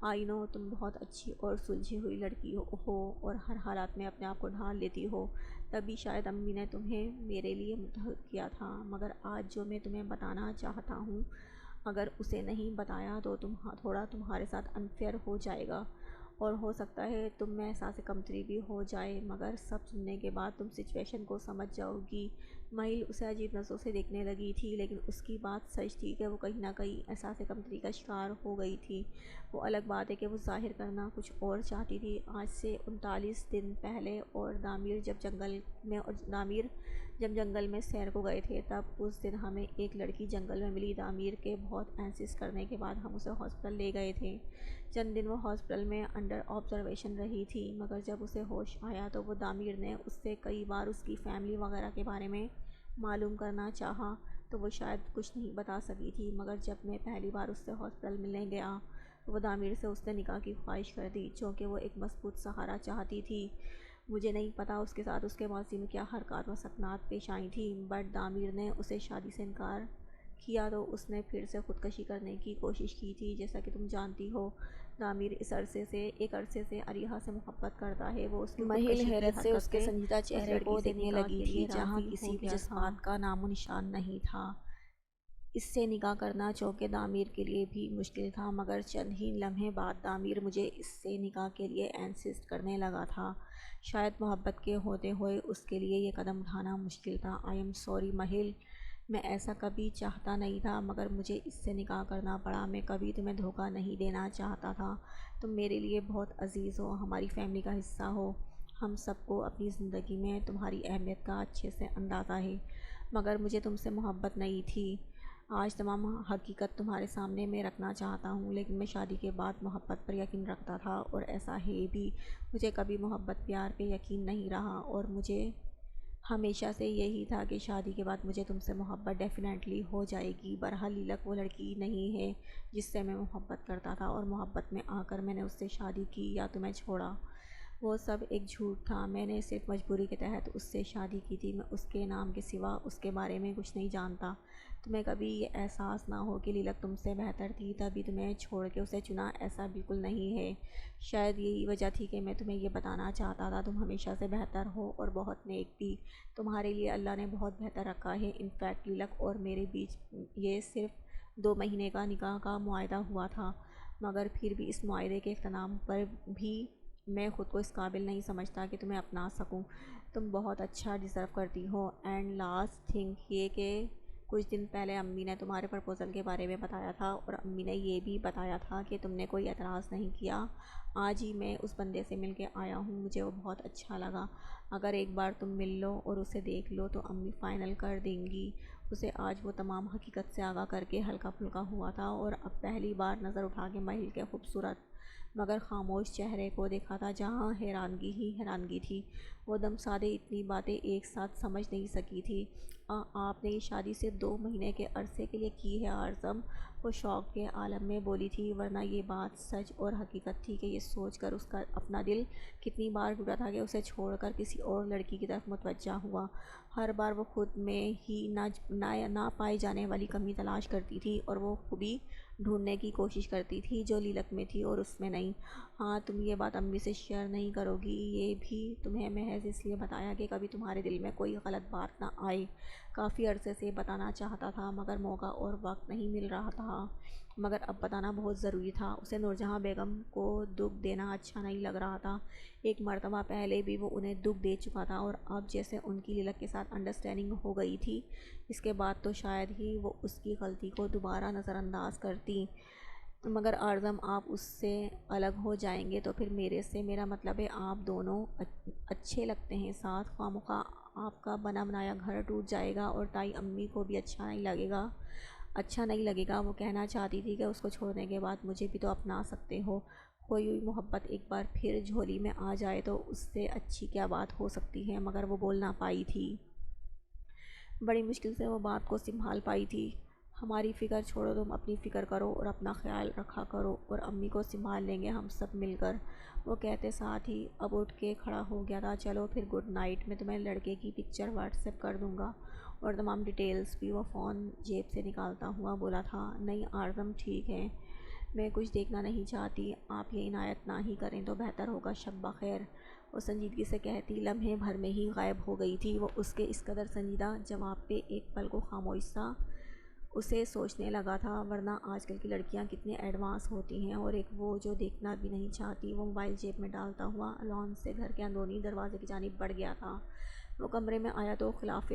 آئی نو تم بہت اچھی اور سلجھی ہوئی لڑکی ہو اور ہر حالات میں اپنے آپ کو ڈھال لیتی ہو، تبھی شاید امی نے تمہیں میرے لیے منتخب کیا تھا، مگر آج جو میں تمہیں بتانا چاہتا ہوں، اگر اسے نہیں بتایا تو تھوڑا تمہارے ساتھ انفیئر ہو جائے گا، اور ہو سکتا ہے تم میں احساس کمتری بھی ہو جائے، مگر سب سننے کے بعد تم سچویشن کو سمجھ جاؤ گی۔ مہل اسے عجیب نظروں سے دیکھنے لگی تھی، لیکن اس کی بات سچ تھی کہ وہ کہیں نہ کہیں احساس کمتری کا شکار ہو گئی تھی۔ وہ الگ بات ہے کہ وہ ظاہر کرنا کچھ اور چاہتی تھی۔ آج سے 39 دن پہلے اور دامیر جب جنگل میں سیر کو گئے تھے، تب اس دن ہمیں ایک لڑکی جنگل میں ملی۔ دامیر کے بہت انسسٹ کرنے کے بعد ہم اسے ہاسپٹل لے گئے تھے۔ چند دن وہ ہاسپٹل میں انڈر آبزرویشن رہی تھی، مگر جب اسے ہوش آیا تو وہ دامیر نے اس سے کئی بار اس کی فیملی وغیرہ کے بارے میں معلوم کرنا چاہا تو وہ شاید کچھ نہیں بتا سکی تھی، مگر جب میں پہلی بار اس سے ہاسپٹل ملنے گیا تو وہ دامیر سے اس نے نکاح کی خواہش کر دی، چونکہ وہ ایک مضبوط سہارا چاہتی تھی۔ مجھے نہیں پتا اس کے ساتھ اس کے ماضی میں کیا حرکات و سکنات پیش آئی تھیں، بٹ دامیر نے اسے شادی سے انکار کیا تو اس نے پھر سے خودکشی کرنے کی کوشش کی تھی۔ جیسا کہ تم جانتی ہو، دامیر ایک عرصے سے عریہا سے محبت کرتا ہے۔ وہ اس کی مہل خودکشی کی حیرت سے اس حرکت کے سے سنجیدہ اس چہرے لڑکی کو سے دیکھنے نکاح لگی کے تھی، لیے جہاں راضی کسی ہو بھی گیا تھا۔ جذبات کا نام و نشان نہیں تھا۔ اس سے نکاح کرنا چونکہ دامیر کے لیے بھی مشکل تھا، مگر چند ہی لمحے بعد دامیر مجھے اس سے نکاح کے لیے انسسٹ کرنے لگا تھا۔ شاید محبت کے ہوتے ہوئے اس کے لیے یہ قدم اٹھانا مشکل تھا۔ آئی ایم سوری مہل، میں ایسا کبھی چاہتا نہیں تھا مگر مجھے اس سے نکاح کرنا پڑا۔ میں کبھی تمہیں دھوکہ نہیں دینا چاہتا تھا۔ تم میرے لیے بہت عزیز ہو، ہماری فیملی کا حصہ ہو۔ ہم سب کو اپنی زندگی میں تمہاری اہمیت کا اچھے سے اندازہ ہے، مگر مجھے تم سے محبت نہیں تھی۔ آج تمام حقیقت تمہارے سامنے میں رکھنا چاہتا ہوں، لیکن میں شادی کے بعد محبت پر یقین رکھتا تھا، اور ایسا ہے بھی۔ مجھے کبھی محبت پیار پہ یقین نہیں رہا، اور مجھے ہمیشہ سے یہی تھا کہ شادی کے بعد مجھے تم سے محبت ڈیفینیٹلی ہو جائے گی۔ بہرحال لیلک وہ لڑکی نہیں ہے جس سے میں محبت کرتا تھا، اور محبت میں آ کر میں نے اس سے شادی کی یا تمہیں چھوڑا۔ وہ سب ایک جھوٹ تھا۔ میں نے صرف مجبوری کے تحت اس سے شادی کی تھی۔ میں اس کے نام کے سوا اس کے بارے میں کچھ نہیں جانتا۔ تمہیں کبھی یہ احساس نہ ہو کہ لیلک تم سے بہتر تھی تبھی تمہیں چھوڑ کے اسے چنا، ایسا بالکل نہیں ہے۔ شاید یہی وجہ تھی کہ میں تمہیں یہ بتانا چاہتا تھا، تم ہمیشہ سے بہتر ہو اور بہت نیک بھی۔ تمہارے لیے اللہ نے بہت بہتر رکھا ہے۔ ان فیکٹ لیلک اور میرے بیچ یہ صرف 2 مہینے کا نکاح کا معاہدہ ہوا تھا، مگر پھر بھی اس معاہدے کے اختتام پر بھی میں خود کو اس قابل نہیں سمجھتا کہ تمہیں اپنا سکوں۔ تم بہت اچھا ڈیزرو کرتی ہو۔ اینڈ لاسٹ تھنگ یہ کہ کچھ دن پہلے امی نے تمہارے پرپوزل کے بارے میں بتایا تھا، اور امی نے یہ بھی بتایا تھا کہ تم نے کوئی اعتراض نہیں کیا۔ آج ہی میں اس بندے سے مل کے آیا ہوں، مجھے وہ بہت اچھا لگا۔ اگر ایک بار تم مل لو اور اسے دیکھ لو تو امی فائنل کر دیں گی۔ اسے آج وہ تمام حقیقت سے آگاہ کر کے ہلکا پھلکا ہوا تھا، اور اب پہلی بار نظر اٹھا کے محل کے خوبصورت مگر خاموش چہرے کو دیکھا تھا جہاں حیرانگی ہی حیرانگی تھی۔ وہ دم سادے اتنی باتیں ایک ساتھ سمجھ نہیں سکی تھی۔ آپ نے یہ شادی صرف 2 مہینے کے عرصے کے لیے کی ہے اعظم؟ وہ شوق کے عالم میں بولی تھی، ورنہ یہ بات سچ اور حقیقت تھی کہ یہ سوچ کر اس کا اپنا دل کتنی بار ٹوٹا تھا کہ اسے چھوڑ کر کسی اور لڑکی کی طرف متوجہ ہوا۔ ہر بار وہ خود میں ہی نہ پائی جانے والی کمی تلاش کرتی تھی، اور وہ خوبی ڈھونڈنے کی کوشش کرتی تھی جو لیلک میں تھی اور اس میں نہیں۔ ہاں، تم یہ بات امی سے شیئر نہیں کرو گی؟ یہ بھی تمہیں محض اس لیے بتایا کہ کبھی تمہارے دل میں کوئی غلط بات نہ آئے۔ کافی عرصے سے بتانا چاہتا تھا مگر موقع اور وقت نہیں مل رہا تھا، مگر اب بتانا بہت ضروری تھا۔ اسے نورجہاں بیگم کو دکھ دینا اچھا نہیں لگ رہا تھا۔ ایک مرتبہ پہلے بھی وہ انہیں دکھ دے چکا تھا، اور اب جیسے ان کی لیلک کے ساتھ انڈرسٹینڈنگ ہو گئی تھی، اس کے بعد تو شاید ہی وہ اس کی غلطی کو دوبارہ نظر انداز کرتی۔ مگر اعظم، آپ اس سے الگ ہو جائیں گے تو پھر میرے سے میرا مطلب ہے آپ دونوں اچھے لگتے ہیں ساتھ۔ خواہ آپ کا بنا بنایا گھر ٹوٹ جائے گا، اور تائی امی کو بھی اچھا نہیں لگے گا۔ وہ کہنا چاہتی تھی کہ اس کو چھوڑنے کے بعد مجھے بھی تو اپنا سکتے ہو۔ کوئی ہوئی محبت ایک بار پھر جھولی میں آ جائے تو اس سے اچھی کیا بات ہو سکتی ہے، مگر وہ بول نہ پائی تھی۔ بڑی مشکل سے وہ بات کو سنبھال پائی تھی۔ ہماری فکر چھوڑو، تم اپنی فکر کرو اور اپنا خیال رکھا کرو، اور امی کو سنبھال لیں گے ہم سب مل کر۔ وہ کہتے ساتھ ہی اب اٹھ کے کھڑا ہو گیا تھا۔ چلو پھر گڈ نائٹ۔ میں تمہیں لڑکے کی پکچر واٹس ایپ کر دوں گا، اور تمام ڈیٹیلز بھی۔ وہ فون جیب سے نکالتا ہوا بولا تھا، نہیں اعظم ٹھیک ہے، میں کچھ دیکھنا نہیں چاہتی۔ آپ یہ عنایت نہ ہی کریں تو بہتر ہوگا۔ شب بخیر، وہ سنجیدگی سے کہتی لمحے بھر میں ہی غائب ہو گئی تھی۔ وہ اس کے اس قدر سنجیدہ جواب پہ ایک پل کو خاموش سا اسے سوچنے لگا تھا، ورنہ آج کل کی لڑکیاں کتنی ایڈوانس ہوتی ہیں، اور ایک وہ جو دیکھنا بھی نہیں چاہتی۔ وہ موبائل جیب میں ڈالتا ہوا لان سے گھر کے اندرونی دروازے کی جانب بڑھ گیا تھا۔ وہ کمرے میں آیا تو خلاف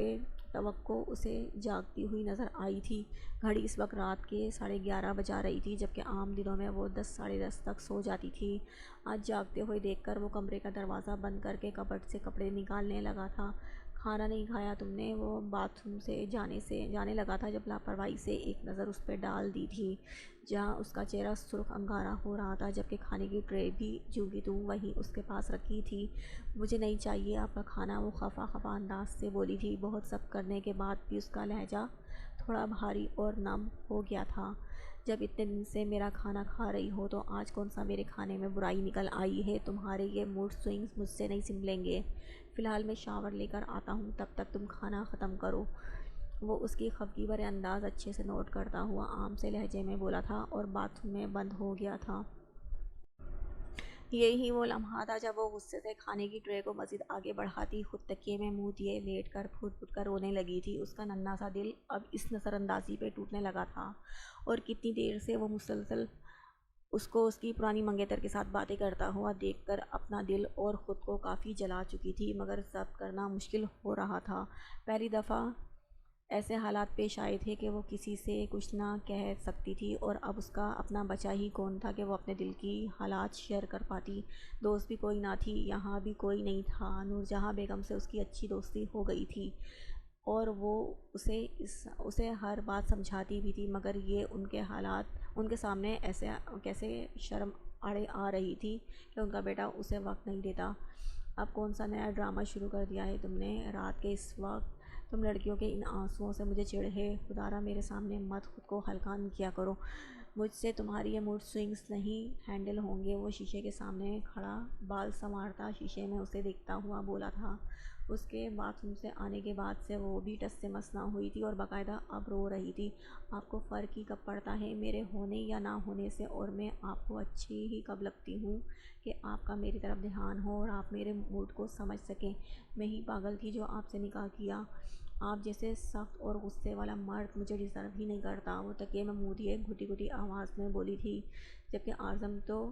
توقع اسے جاگتی ہوئی نظر آئی تھی۔ گھڑی اس وقت رات کے 11:30 بجا رہی تھی، جبکہ عام دنوں میں وہ 10 ساڑھے 10 تک سو جاتی تھی۔ آج جاگتے ہوئے دیکھ کر وہ کمرے کا دروازہ بند کر کے کبرڈ سے کپڑے نکالنے لگا تھا۔ کھانا نہیں کھایا تم نے؟ وہ باتھ روم سے جانے لگا تھا جب لاپرواہی سے ایک نظر اس پہ ڈال دی تھی جہاں اس کا چہرہ سرخ انگارا ہو رہا تھا، جبکہ کھانے کی ٹرے بھی جوں کی توں وہیں اس کے پاس رکھی تھی۔ مجھے نہیں چاہیے آپ کا کھانا، وہ خفا خفا انداز سے بولی تھی۔ بہت سخت کرنے کے بعد بھی اس کا لہجہ تھوڑا بھاری اور نم ہو گیا تھا۔ جب اتنے دن سے میرا کھانا کھا رہی ہو تو آج کون سا میرے کھانے میں برائی نکل آئی ہے؟ تمہارے یہ موڈ سوئنگز مجھ سے نہیں سنبھلیں گے۔ فی الحال میں شاور لے کر آتا ہوں، تب تک تم کھانا ختم کرو۔ وہ اس کی خفگی بھرے انداز اچھے سے نوٹ کرتا ہوا عام سے لہجے میں بولا تھا، اور باتھ روم میں بند ہو گیا تھا۔ یہی وہ لمحہ تھا جب وہ غصے سے کھانے کی ٹرے کو مزید آگے بڑھاتی خود تکیے میں منہ دیے لیٹ کر پھوٹ پھوٹ کر رونے لگی تھی۔ اس کا ننھا سا دل اب اس نظر اندازی پہ ٹوٹنے لگا تھا، اور کتنی دیر سے وہ مسلسل اس کو اس کی پرانی منگیتر کے ساتھ باتیں کرتا ہوا دیکھ کر اپنا دل اور خود کو کافی جلا چکی تھی، مگر ضبط کرنا مشکل ہو رہا تھا۔ پہلی دفعہ ایسے حالات پیش آئے تھے کہ وہ کسی سے کچھ نہ کہہ سکتی تھی، اور اب اس کا اپنا بچا ہی کون تھا کہ وہ اپنے دل کی حالات شیئر کر پاتی۔ دوست بھی کوئی نہ تھی، یہاں بھی کوئی نہیں تھا۔ نور جہاں بیگم سے اس کی اچھی دوستی ہو گئی تھی اور وہ اسے ہر بات سمجھاتی بھی تھی، مگر یہ ان کے حالات ان کے سامنے ایسے کیسے شرم اڑے آ رہی تھی کہ ان کا بیٹا اسے وقت نہیں دیتا۔ اب کون سا نیا ڈرامہ شروع کر دیا ہے تم نے رات کے اس وقت؟ تم لڑکیوں کے ان آنسوؤں سے مجھے چڑ ہے۔ خدارا میرے سامنے مت خود کو ہلکا کیا کرو، مجھ سے تمہاری یہ موڈ سوئنگز نہیں ہینڈل ہوں گے۔ وہ شیشے کے سامنے کھڑا بال سنوارتا شیشے میں اسے دیکھتا ہوا بولا تھا۔ اس کے باتھ روم سے آنے کے بعد سے وہ بھی ٹس سے مس نہ ہوئی تھی اور باقاعدہ اب رو رہی تھی۔ آپ کو فرق ہی کب پڑتا ہے میرے ہونے یا نہ ہونے سے، اور میں آپ کو اچھی ہی کب لگتی ہوں کہ آپ کا میری طرف دھیان ہو اور آپ میرے موڈ کو سمجھ سکیں۔ میں ہی پاگل تھی جو آپ سے نکاح کیا۔ آپ جیسے سخت اور غصے والا مرد مجھے ڈیزرو ہی نہیں کرتا۔ وہ تکیے میں منہ دیے گھٹی گھٹی آواز میں بولی تھی، جبکہ اعظم تو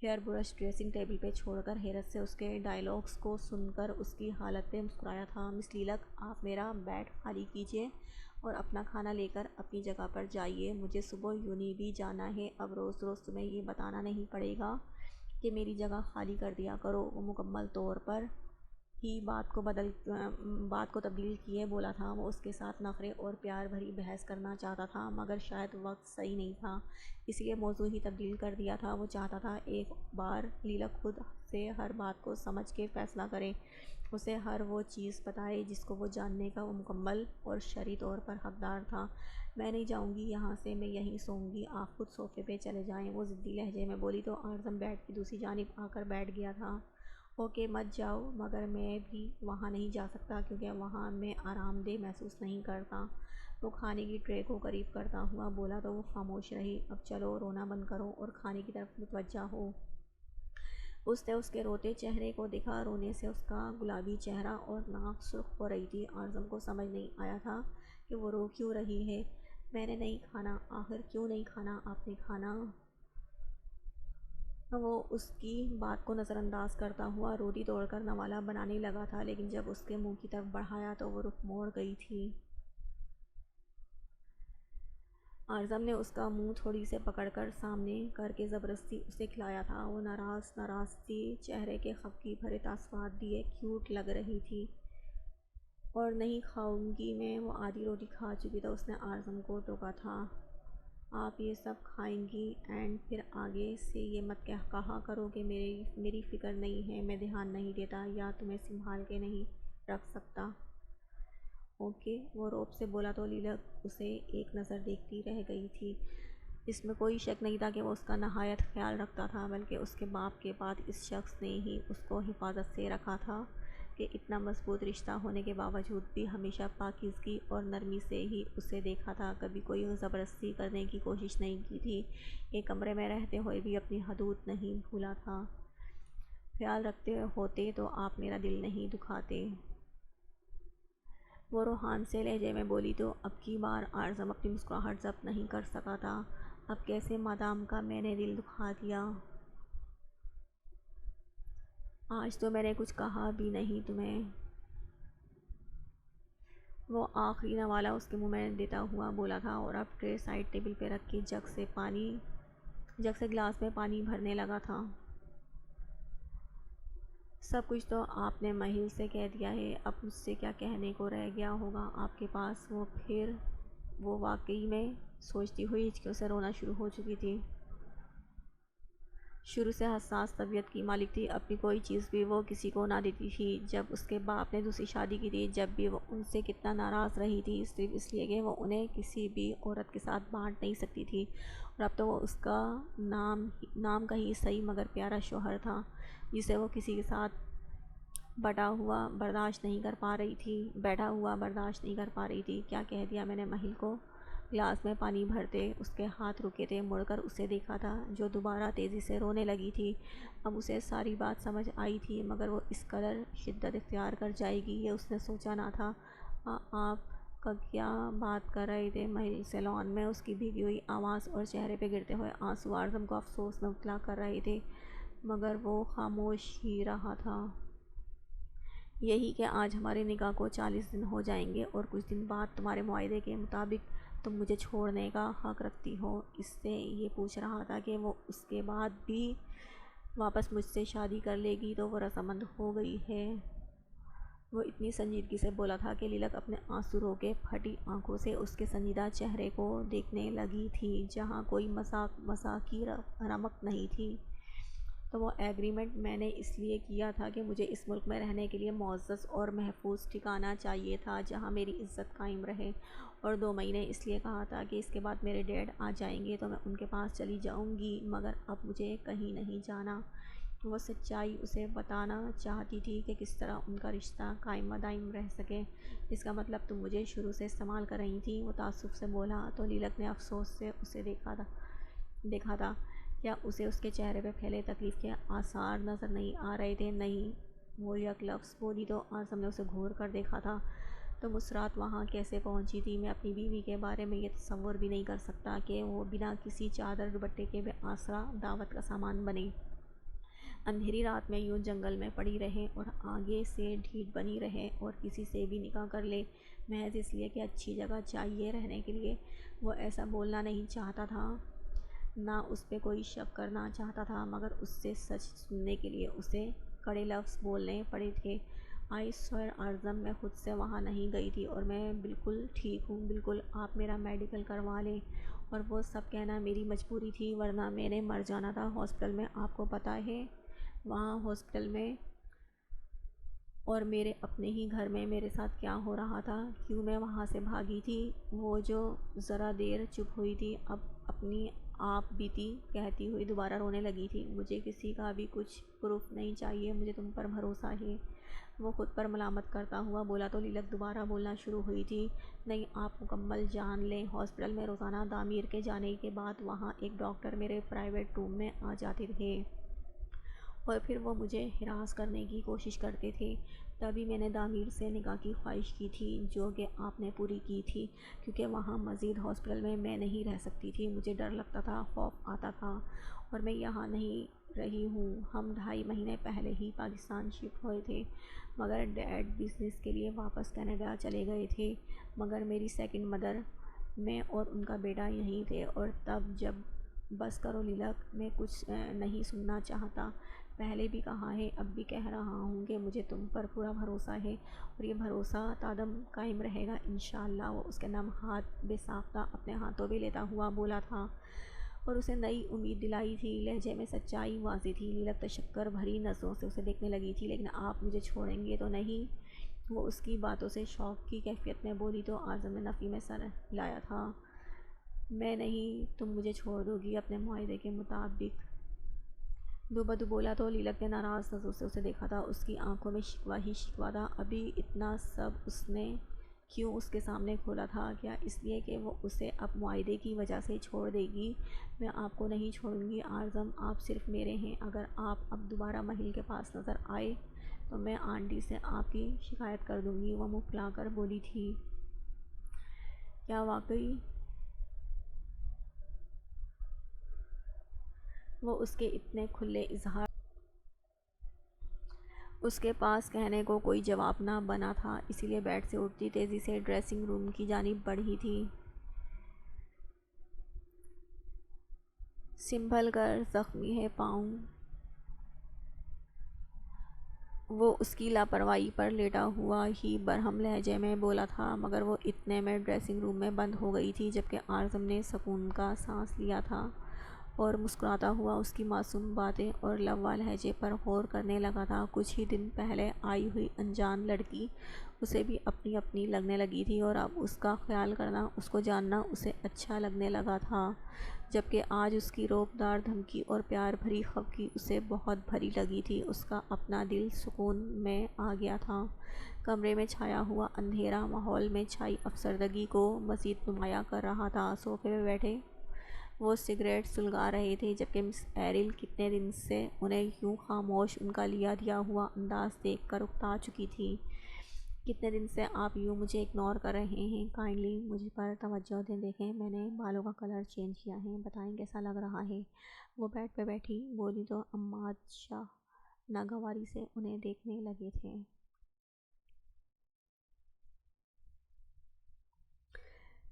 ہیئر برش ڈریسنگ ٹیبل پہ چھوڑ کر حیرت سے اس کے ڈائیلاگز کو سن کر اس کی حالت پہ مسکرایا تھا۔ مس لیلک، آپ میرا بیڈ خالی کیجیے اور اپنا کھانا لے کر اپنی جگہ پر جائیے۔ مجھے صبح یونی بھی جانا ہے۔ اب روز روز تمہیں یہ بتانا نہیں پڑے گا کہ میری جگہ خالی کر دیا کرو۔ وہ مکمل طور پر ہی بات کو تبدیل کیے بولا تھا۔ وہ اس کے ساتھ نخرے اور پیار بھری بحث کرنا چاہتا تھا، مگر شاید وقت صحیح نہیں تھا، اس لیے موضوع ہی تبدیل کر دیا تھا۔ وہ چاہتا تھا ایک بار لیلک خود سے ہر بات کو سمجھ کے فیصلہ کرے، اسے ہر وہ چیز بتائے جس کو وہ جاننے کا وہ مکمل اور شرعی طور پر حقدار تھا۔ میں نہیں جاؤں گی یہاں سے، میں یہیں سوؤں گی، آپ خود صوفے پہ چلے جائیں، وہ ضدی لہجے میں بولی تو اعظم بیڈ کی دوسری جانب آ کر بیٹھ گیا تھا۔ اوکے مت جاؤ، مگر میں بھی وہاں نہیں جا سکتا کیونکہ وہاں میں آرام دہ محسوس نہیں کرتا۔ وہ کھانے کی ٹرے کو قریب کرتا ہوا بولا تو وہ خاموش رہی۔ اب چلو رونا بند کرو اور کھانے کی طرف متوجہ ہو۔ اس نے اس کے روتے چہرے کو دیکھا، رونے سے اس کا گلابی چہرہ اور ناک سرخ ہو رہی تھی۔ اعظم کو سمجھ نہیں آیا تھا کہ وہ رو کیوں رہی ہے۔ میں نے نہیں کھانا۔ آخر کیوں نہیں کھانا؟ آپ نے کھانا۔ وہ اس کی بات کو نظر انداز کرتا ہوا روٹی توڑ کر نوالا بنانے لگا تھا، لیکن جب اس کے منہ کی طرف بڑھایا تو وہ رخ موڑ گئی تھی۔ اعظم نے اس کا منہ تھوڑی سے پکڑ کر سامنے کر کے زبردستی اسے کھلایا تھا۔ وہ ناراض تھی، چہرے کے خفگی بھرے تاثرات دیے کیوٹ لگ رہی تھی۔ اور نہیں کھاؤں گی میں، وہ آدھی روٹی کھا چکی تو اس نے اعظم کو ٹوکا تھا، آپ یہ سب کھائیں گی اینڈ پھر آگے سے یہ مت کہا کرو کہ میری فکر نہیں ہے، میں دھیان نہیں دیتا یا تمہیں سنبھال کے نہیں رکھ سکتا۔ اوکے، وہ روب سے بولا تو لیلک اسے ایک نظر دیکھتی رہ گئی تھی۔ اس میں کوئی شک نہیں تھا کہ وہ اس کا نہایت خیال رکھتا تھا، بلکہ اس کے باپ کے بعد اس شخص نے ہی اس کو حفاظت سے رکھا تھا کہ اتنا مضبوط رشتہ ہونے کے باوجود بھی ہمیشہ پاکیزگی اور نرمی سے ہی اسے دیکھا تھا، کبھی کوئی زبردستی کرنے کی کوشش نہیں کی تھی، ایک کمرے میں رہتے ہوئے بھی اپنی حدود نہیں بھولا تھا۔ خیال رکھتے ہوتے تو آپ میرا دل نہیں دکھاتے، وہ روحان سے لہجے میں بولی تو اب کی بار اعظم اپنی مسکراہٹ ضبط نہیں کر سکا تھا۔ اب کیسے مادام کا میں نے دل دکھا دیا؟ آج تو میں نے کچھ کہا بھی نہیں تمہیں۔ وہ آخری نوالا اس کے منہ میں دیتا ہوا بولا تھا اور اب ٹرے سائڈ ٹیبل پہ رکھ کے جگ سے گلاس میں پانی بھرنے لگا تھا۔ سب کچھ تو آپ نے مہل سے کہہ دیا ہے، اب مجھ سے کیا کہنے کو رہ گیا ہوگا آپ کے پاس؟ وہ واقعی میں سوچتی ہوئی ہچکیوں سے رونا شروع ہو چکی تھی۔ شروع سے حساس طبیعت کی مالک تھی، اپنی کوئی چیز بھی وہ کسی کو نہ دیتی تھی۔ جب اس کے باپ نے دوسری شادی کی تھی، جب بھی وہ ان سے کتنا ناراض رہی تھی، صرف اس لیے کہ وہ انہیں کسی بھی عورت کے ساتھ بانٹ نہیں سکتی تھی، اور اب تو وہ اس کا نام کا ہی صحیح مگر پیارا شوہر تھا جسے وہ کسی کے ساتھ بیٹھا ہوا برداشت نہیں کر پا رہی تھی۔ کیا کہہ دیا میں نے مہل کو؟ گلاس میں پانی بھرتے اس کے ہاتھ رکے تھے، مڑ کر اسے دیکھا تھا جو دوبارہ تیزی سے رونے لگی تھی۔ اب اسے ساری بات سمجھ آئی تھی، مگر وہ اس قدر شدت اختیار کر جائے گی یہ اس نے سوچا نہ تھا۔ آپ کا کیا بات کر رہے تھے؟ محل سیلون میں اس کی بھیگی ہوئی آواز اور چہرے پہ گرتے ہوئے آنسو اعظم کو افسوس میں مبتلا کر رہے تھے، مگر وہ خاموش ہی رہا تھا۔ یہی کہ آج ہمارے نکاح کو 40 دن ہو جائیں گے اور کچھ دن بعد تمہارے معاہدے کے مطابق تم مجھے چھوڑنے کا حق رکھتی ہو۔ اس سے یہ پوچھ رہا تھا کہ وہ اس کے بعد بھی واپس مجھ سے شادی کر لے گی تو وہ رضامند ہو گئی ہے۔ وہ اتنی سنجیدگی سے بولا تھا کہ لیلک اپنے آنسو رو کے پھٹی آنکھوں سے اس کے سنجیدہ چہرے کو دیکھنے لگی تھی جہاں کوئی مذاق کی رمق نہیں تھی۔ تو وہ ایگریمنٹ میں نے اس لیے کیا تھا کہ مجھے اس ملک میں رہنے کے لیے معزز اور محفوظ ٹھکانہ چاہیے تھا جہاں میری عزت قائم رہے، اور 2 مہینے اس لیے کہا تھا کہ اس کے بعد میرے ڈیڈ آ جائیں گے تو میں ان کے پاس چلی جاؤں گی، مگر اب مجھے کہیں نہیں جانا۔ وہ سچائی اسے بتانا چاہتی تھی کہ کس طرح ان کا رشتہ قائم و دائم رہ سکے۔ اس کا مطلب تم مجھے شروع سے استعمال کر رہی تھی، وہ تعصب سے بولا تو لیلک نے افسوس سے اسے دیکھا تھا۔ کیا اسے اس کے چہرے پہ پھیلے تکلیف کے آثار نظر نہیں آ رہے تھے؟ نہیں۔ وہ یک لفظ بولی تو اعظم نے اسے گھور کر دیکھا تھا۔ تم اس رات وہاں کیسے پہنچی تھی؟ میں اپنی بیوی کے بارے میں یہ تصور بھی نہیں کر سکتا کہ وہ بنا کسی چادر دوپٹے کے بے آسرا دعوت کا سامان بنے، اندھیری رات میں یوں جنگل میں پڑی رہے اور آگے سے ڈھیٹ بنی رہے اور کسی سے بھی نکاح کر لے محض اس لیے کہ اچھی جگہ چاہیے رہنے کے لیے۔ وہ ایسا بولنا نہیں چاہتا تھا، نہ اس پہ کوئی شک کرنا چاہتا تھا، مگر اس سے سچ سننے کے لیے اسے کڑے لفظ بولنے پڑے تھے۔ آئی سوئر اعظم، میں خود سے وہاں نہیں گئی تھی اور میں بالکل ٹھیک ہوں، بالکل۔ آپ میرا میڈیکل کروا لیں۔ اور وہ سب کہنا میری مجبوری تھی ورنہ میں نے مر جانا تھا ہاسپٹل میں۔ آپ کو پتہ ہے وہاں ہاسپٹل میں اور میرے اپنے ہی گھر میں میرے ساتھ کیا ہو رہا تھا، کیوں میں وہاں سے بھاگی تھی؟ وہ جو ذرا دیر چپ ہوئی تھی اب اپنی آپ بیتی کہتی ہوئی دوبارہ رونے لگی تھی۔ مجھے کسی کا بھی کچھ پروف نہیں چاہیے، مجھے تم پر بھروسہ ہے، وہ خود پر ملامت کرتا ہوا بولا تو لیلک دوبارہ بولنا شروع ہوئی تھی۔ نہیں، آپ مکمل جان لیں، ہاسپٹل میں روزانہ دامیر کے جانے کے بعد وہاں ایک ڈاکٹر میرے پرائیویٹ روم میں آ جاتے تھے اور پھر وہ مجھے ہراس کرنے کی کوشش کرتے تھے۔ تبھی میں نے دامیر سے نکاح کی خواہش کی تھی جو کہ آپ نے پوری کی تھی، کیونکہ وہاں مزید ہاسپٹل میں نہیں رہ سکتی تھی، مجھے ڈر لگتا تھا، خوف آتا تھا، اور میں یہاں نہیں رہی ہوں۔ ہم 2.5 مہینے پہلے ہی پاکستان شفٹ ہوئے تھے، مگر ڈیڈ بزنس کے لیے واپس کینیڈا چلے گئے تھے، مگر میری سیکنڈ مدر، میں اور ان کا بیٹا یہیں تھے۔ اور تب جب بس کرو لیلک، میں کچھ نہیں سننا چاہتا، پہلے بھی کہا ہے اب بھی کہہ رہا ہوں کہ مجھے تم پر پورا بھروسہ ہے اور یہ بھروسہ تادم قائم رہے گا انشاءاللہ۔ وہ اس کے نم ہاتھ بے ساختہ اپنے ہاتھوں میں لیتا ہوا بولا تھا اور اسے نئی امید دلائی تھی۔ لہجے میں سچائی واضح تھی۔ لیلک تشکر بھری نظروں سے اسے دیکھنے لگی تھی۔ لیکن آپ مجھے چھوڑیں گے تو نہیں؟ وہ اس کی باتوں سے شوق کی کیفیت میں بولی تو اعظم نے نفی میں سر ہلایا تھا۔ میں نہیں، تم مجھے چھوڑ دو گی اپنے معاہدے کے مطابق؟ دو بدو بولا تو لیلک نے ناراض نظروں سے اسے دیکھا تھا، اس کی آنکھوں میں شکوہ ہی شکوہ تھا۔ ابھی اتنا سب اس نے کیوں اس کے سامنے کھولا تھا؟ کیا اس لیے کہ وہ اسے اب معاہدے کی وجہ سے چھوڑ دے گی؟ میں آپ کو نہیں چھوڑوں گی اعظم، آپ صرف میرے ہیں۔ اگر آپ اب دوبارہ محل کے پاس نظر آئے تو میں آنٹی سے آپ کی شکایت کر دوں گی، وہ منہ پھلا کر بولی تھی۔ کیا واقعی؟ وہ اس کے اتنے کھلے اظہار اس کے پاس کہنے کو کوئی جواب نہ بنا تھا، اسی لیے بیڈ سے اٹھتی تیزی سے ڈریسنگ روم کی جانب بڑھی تھی۔ سنبھل کر، زخمی ہے پاؤں۔ وہ اس کی لاپرواہی پر لیٹا ہوا ہی برہم لہجے میں بولا تھا، مگر وہ اتنے میں ڈریسنگ روم میں بند ہو گئی تھی جبکہ اعظم نے سکون کا سانس لیا تھا اور مسکراتا ہوا اس کی معصوم باتیں اور لوا لہجے پر غور کرنے لگا تھا۔ کچھ ہی دن پہلے آئی ہوئی انجان لڑکی اسے بھی اپنی اپنی لگنے لگی تھی اور اب اس کا خیال کرنا، اس کو جاننا اسے اچھا لگنے لگا تھا، جبکہ آج اس کی روبدار دھمکی اور پیار بھری خفگی اسے بہت بھری لگی تھی۔ اس کا اپنا دل سکون میں آ گیا تھا۔ کمرے میں چھایا ہوا اندھیرا ماحول میں چھائی افسردگی کو مزید نمایاں کر رہا تھا۔ صوفے پہ بیٹھے وہ سگریٹ سلگا رہے تھے جبکہ مس ایرل کتنے دن سے انہیں یوں خاموش، ان کا لیا دیا ہوا انداز دیکھ کر اکتا چکی تھی۔ کتنے دن سے آپ یوں مجھے اگنور کر رہے ہیں؟ کائنڈلی مجھ پر توجہ دیں، دیکھیں میں نے بالوں کا کلر چینج کیا ہے، بتائیں کیسا لگ رہا ہے؟ وہ بیڈ پہ بیٹھی بولی تو عماد شاہ ناگواری سے انہیں دیکھنے لگے تھے۔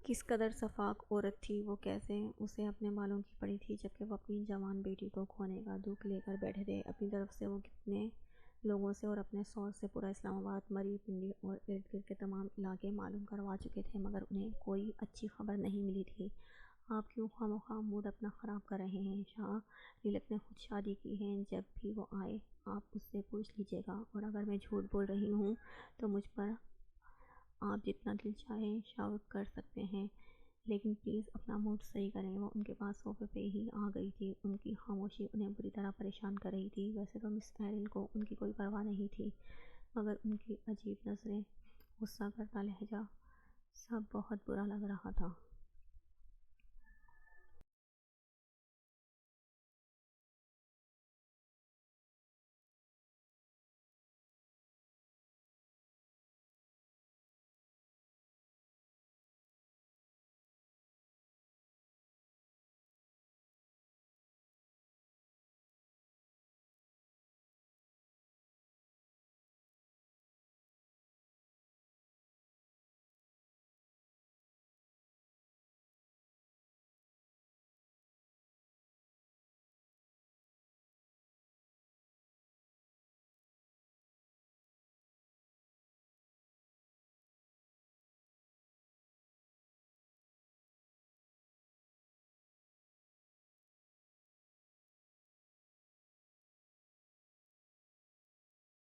کس قدر شفاق عورت تھی وہ، کیسے اسے اپنے بالوں کی پڑی تھی جبکہ وہ اپنی جوان بیٹی کو کھونے کا دکھ لے کر بیٹھے تھے۔ اپنی طرف سے وہ کتنے لوگوں سے اور اپنے شوہر سے پورا اسلام آباد، مری پنڈی اور ارد گرد کے تمام علاقے معلوم کروا چکے تھے، مگر انہیں کوئی اچھی خبر نہیں ملی تھی۔ آپ کیوں خواہ موڈ اپنا خراب کر رہے ہیں؟ شاہ لیلک نے خود شادی کی ہے، جب بھی وہ آئے آپ اس سے پوچھ لیجیے گا، اور اگر میں جھوٹ بول رہی ہوں تو مجھ پر آپ جتنا دل چاہے شاور کر سکتے ہیں، لیکن پلیز اپنا موڈ صحیح کریں۔ وہ ان کے پاس صوفے پہ ہی آ گئی تھی۔ ان کی خاموشی انہیں بری طرح پریشان کر رہی تھی۔ ویسے تو مس ایرل کو ان کی کوئی پرواہ نہیں تھی، مگر ان کی عجیب نظریں، غصہ کرتا لہجہ، سب بہت برا لگ رہا تھا۔